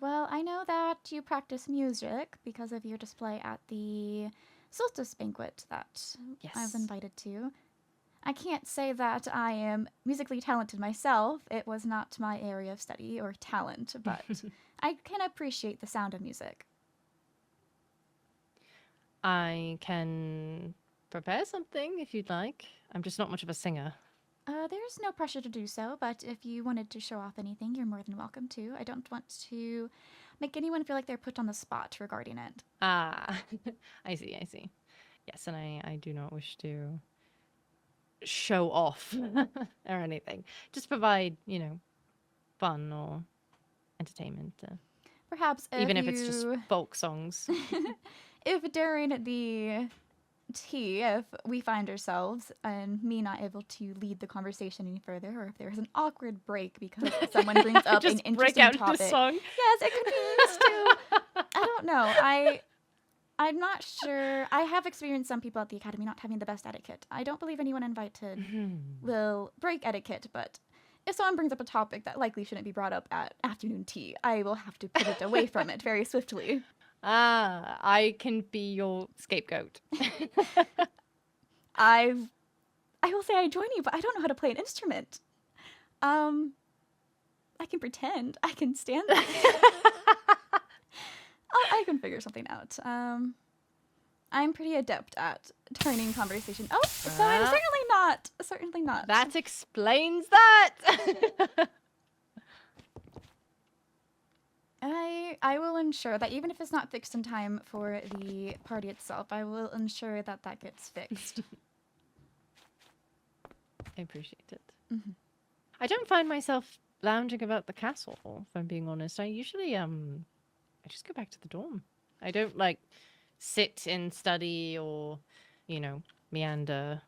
Well, I know that you practice music because of your display at the solstice banquet that I was invited to. I can't say that I am musically talented myself. It was not my area of study or talent, but I can appreciate the sound of music. I can prepare something if you'd like. I'm just not much of a singer. There's no pressure to do so, but if you wanted to show off anything, you're more than welcome to. I don't want to make anyone feel like they're put on the spot regarding it. Ah, I see. Yes, and I do not wish to show off or anything. Just provide, fun or entertainment. Perhaps even if it's just folk songs. If during the tea, if we find ourselves and me not able to lead the conversation any further, or if there's an awkward break because someone brings up an interesting break out topic. into song. Yes, it could be used too. I don't know. I'm not sure. I have experienced some people at the academy not having the best etiquette. I don't believe anyone invited will break etiquette, but if someone brings up a topic that likely shouldn't be brought up at afternoon tea, I will have to pivot away from it very swiftly. I can be your scapegoat. I will say I join you, but I don't know how to play an instrument. I can pretend. I can stand there. I can figure something out. I'm pretty adept at turning conversation. Oh, so I'm certainly not. That explains that. I will ensure that even if it's not fixed in time for the party itself, I will ensure that that gets fixed. I appreciate it. I don't find myself lounging about the castle, if I'm being honest. I usually I just go back to the dorm. I don't sit and study or, meander.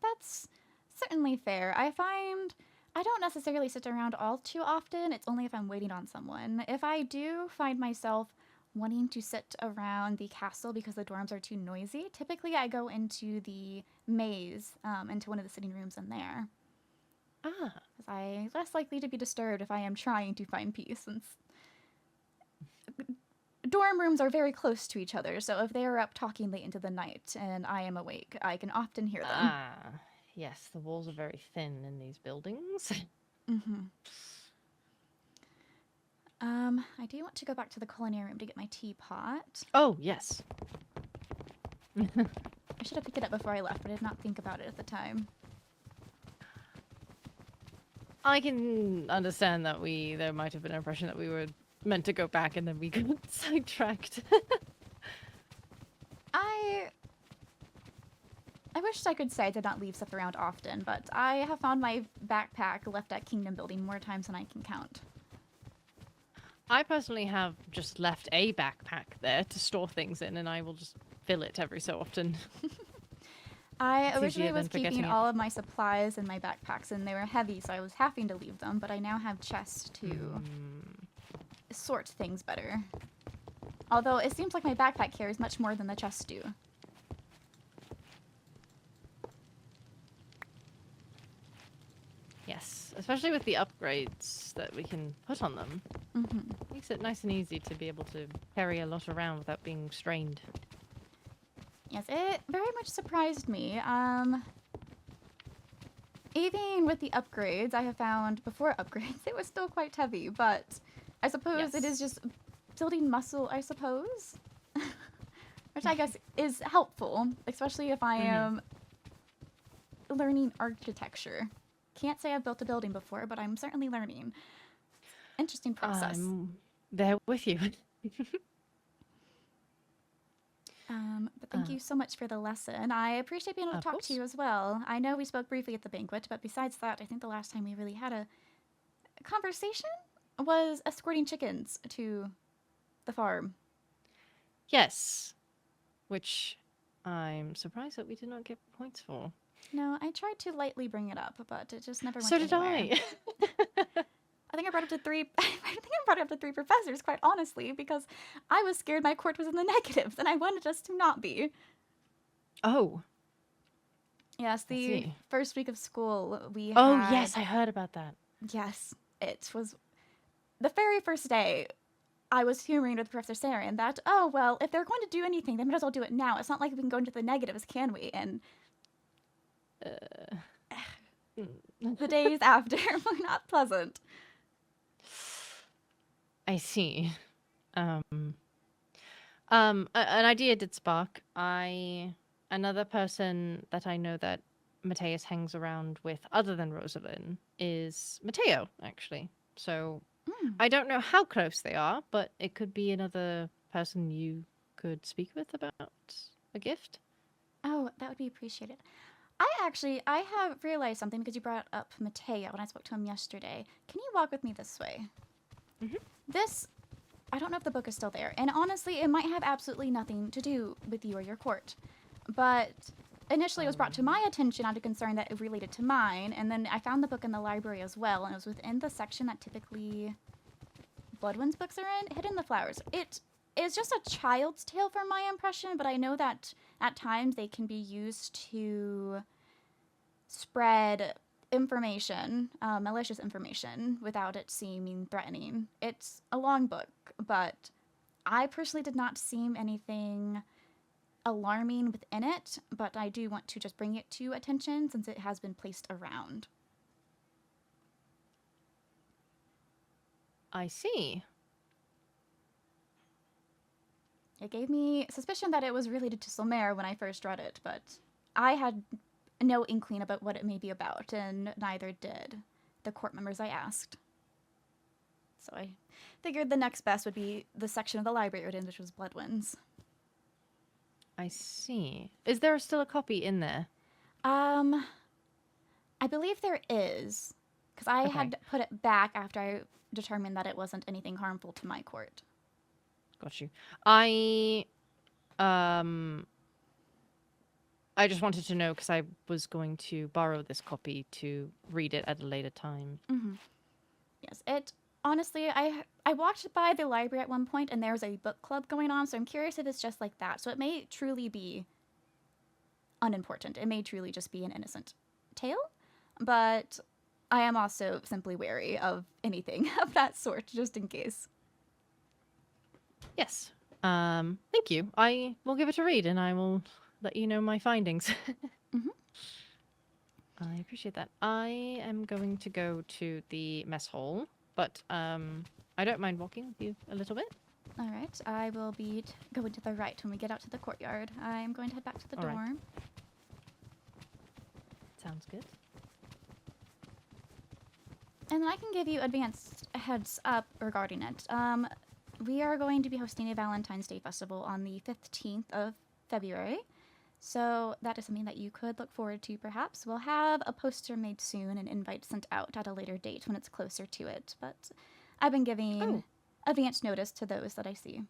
That's certainly fair. I find I don't necessarily sit around all too often. It's only if I'm waiting on someone. If I do find myself wanting to sit around the castle because the dorms are too noisy, typically I go into the maze, into one of the sitting rooms in there. Ah. Because I'm less likely to be disturbed if I am trying to find peace, since dorm rooms are very close to each other, so if they are up talking late into the night and I am awake, I can often hear them. Ah. Yes, the walls are very thin in these buildings. Mm-hmm. I do want to go back to the culinary room to get my teapot. Oh, yes. I should have picked it up before I left, but I did not think about it at the time. I can understand that there might have been an impression that we were meant to go back and then we got sidetracked. I wish I could say I did not leave stuff around often, but I have found my backpack left at Kingdom Building more times than I can count. I personally have just left a backpack there to store things in, and I will just fill it every so often. I It's originally easier than was keeping forgetting it. all of my supplies in my backpacks, and they were heavy, so I was having to leave them, but I now have chests to sort things better. Although it seems like my backpack carries much more than the chests do. Yes, especially with the upgrades that we can put on them. Mm-hmm. Makes it nice and easy to be able to carry a lot around without being strained. Yes, it very much surprised me. Even with the upgrades, I have found before upgrades, it was still quite heavy, but I suppose it is just building muscle, I suppose. Which I guess is helpful, especially if I am learning architecture. Can't say I've built a building before, but I'm certainly learning. Interesting process. I'm there with you. But thank you so much for the lesson. I appreciate being able to talk to you as well. I know we spoke briefly at the banquet, but besides that, I think the last time we really had a conversation was escorting chickens to the farm. Yes. Which I'm surprised that we did not get points for. No, I tried to lightly bring it up, but it just never went So did anywhere. I think I brought up to three. I think I brought it up to 3 professors, quite honestly, because I was scared my court was in the negatives, and I wanted us to not be. Oh. Yes, the first week of school we Oh, had... yes, I heard about that. Yes, it was the very first day. I was humoring with Professor Sarian that, oh, well, if they're going to do anything, they might as well do it now. It's not like we can go into the negatives, can we? And the days after were not pleasant. I see. An idea did spark. Another person that I know that Mateus hangs around with other than Rosalind is Mateo, actually. So I don't know how close they are, but it could be another person you could speak with about a gift. Oh, that would be appreciated. I have realized something because you brought up Mateo when I spoke to him yesterday. Can you walk with me this way? This, I don't know if the book is still there, and honestly, it might have absolutely nothing to do with you or your court. But initially it was brought to my attention out of concern that it related to mine, and then I found the book in the library as well, and it was within the section that typically Bloodwind's books are in, Hidden the Flowers. It is just a child's tale from my impression, but I know that at times they can be used to spread information, malicious information, without it seeming threatening. It's a long book, but I personally did not see anything alarming within it, but I do want to just bring it to attention since it has been placed around. I see. It gave me suspicion that it was related to Solmera when I first read it, but I had no inkling about what it may be about, and neither did the court members I asked. So I figured the next best would be the section of the library it in, which was Bloodwind's. I see. Is there still a copy in there? I believe there is, because I had put it back after I determined that it wasn't anything harmful to my court. Got you. I just wanted to know because I was going to borrow this copy to read it at a later time. Mm-hmm. Yes, it honestly, I walked by the library at one point and there was a book club going on, so I'm curious if it's just like that. So it may truly be unimportant. It may truly just be an innocent tale, but I am also simply wary of anything of that sort, just in case. Yes. Thank you. I will give it a read and I will let you know my findings. Mhm. I appreciate that. I am going to go to the mess hall, but I don't mind walking with you a little bit. All right, I will be going to the right when we get out to the courtyard. I'm going to head back to the All right. dorm. Sounds good. And then I can give you advanced heads up regarding it. We are going to be hosting a Valentine's Day festival on the 15th of February. So that is something that you could look forward to, perhaps. We'll have a poster made soon and invites sent out at a later date when it's closer to it. But I've been giving advance notice to those that I see.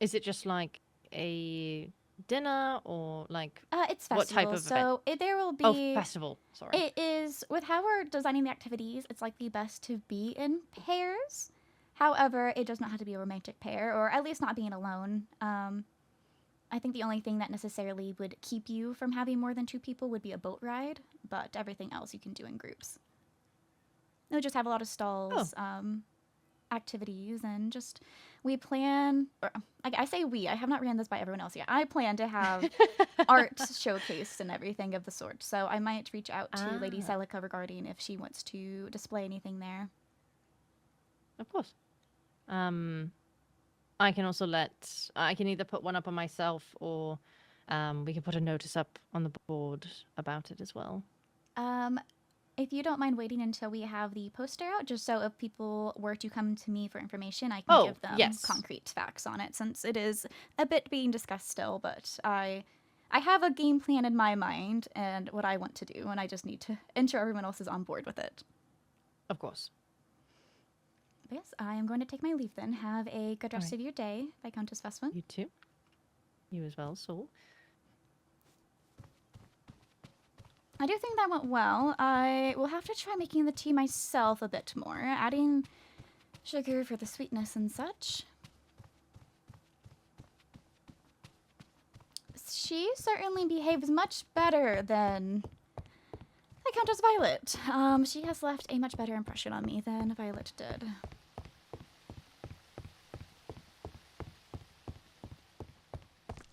Is it just like a dinner or like It's festival, what type of so there will be... Oh, festival, sorry. It is, with how we're designing the activities, it's likely best to be in pairs. However, it does not have to be a romantic pair, or at least not being alone. I think the only thing that necessarily would keep you from having more than 2 people would be a boat ride, but everything else you can do in groups. We'll just have a lot of stalls, activities, and just, we plan, or I say we, I have not ran this by everyone else yet. I plan to have art showcased and everything of the sort, so I might reach out to Lady Celica regarding if she wants to display anything there. Of course. I can also I can either put one up on myself or we can put a notice up on the board about it as well. If you don't mind waiting until we have the poster out, just so if people were to come to me for information, I can give them concrete facts on it, since it is a bit being discussed still, but I have a game plan in my mind and what I want to do, and I just need to ensure everyone else is on board with it. Of course. But yes, I am going to take my leave then. Have a good rest of your day, Viscountess Veswin. You too. You as well, Saul. I do think that went well. I will have to try making the tea myself a bit more, adding sugar for the sweetness and such. She certainly behaves much better than Countess Violet. She has left a much better impression on me than Violet did.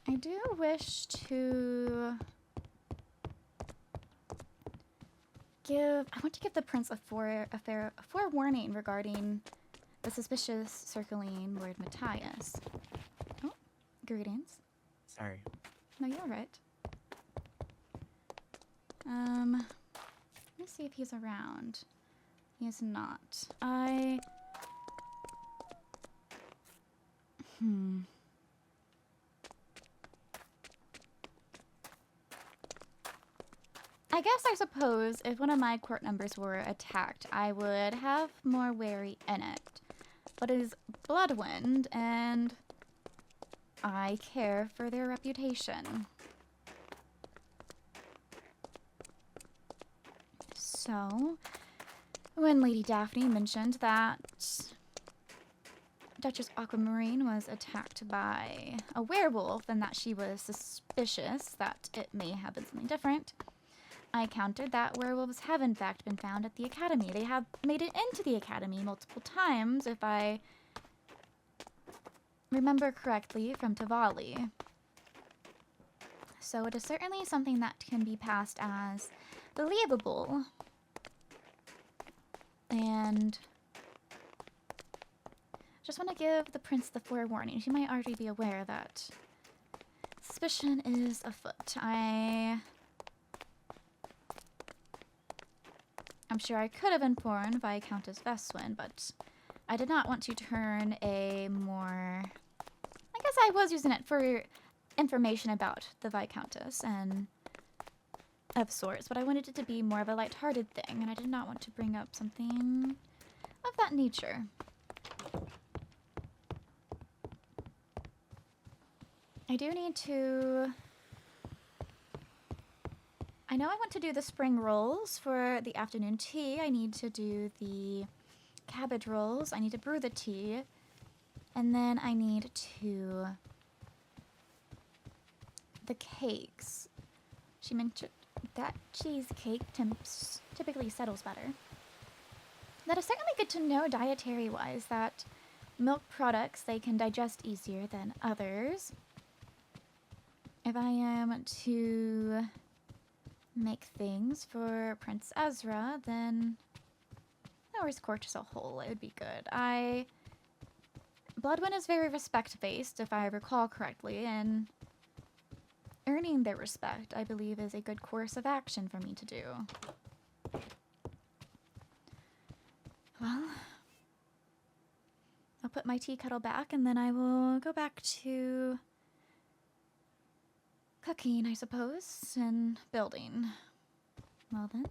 I do wish to I want to give the prince a forewarning regarding the suspicious circling Lord Matthias. Oh, greetings. Sorry. No, you're all right. Let me see if he's around. He is not. I guess I suppose if one of my court members were attacked, I would have more wary in it. But it is Bloodwind, and I care for their reputation. So, when Lady Daphne mentioned that Duchess Aquamarine was attacked by a werewolf and that she was suspicious that it may have been something different, I countered that werewolves have in fact been found at the academy. They have made it into the academy multiple times, if I remember correctly, from Tavali. So it is certainly something that can be passed as believable. And just want to give the prince the forewarning. She might already be aware that suspicion is afoot. I'm sure I could have informed Viscountess Veswin, but I did not want to turn a more... I guess I was using it for information about the Viscountess and of sorts, but I wanted it to be more of a lighthearted thing, and I did not want to bring up something of that nature. I do need to... I know I want to do the spring rolls for the afternoon tea. I need to do the cabbage rolls. I need to brew the tea. And then I need to... the cakes. She mentioned that cheesecake typically settles better. That is certainly good to know dietary-wise, that milk products, they can digest easier than others. If I am to make things for Prince Ezra, then Heirs Court as a whole, it would be good. Bloodwind is very respect-based, if I recall correctly, and earning their respect, I believe, is a good course of action for me to do. Well, I'll put my tea kettle back, and then I will go back to cooking, I suppose, and building. Well then.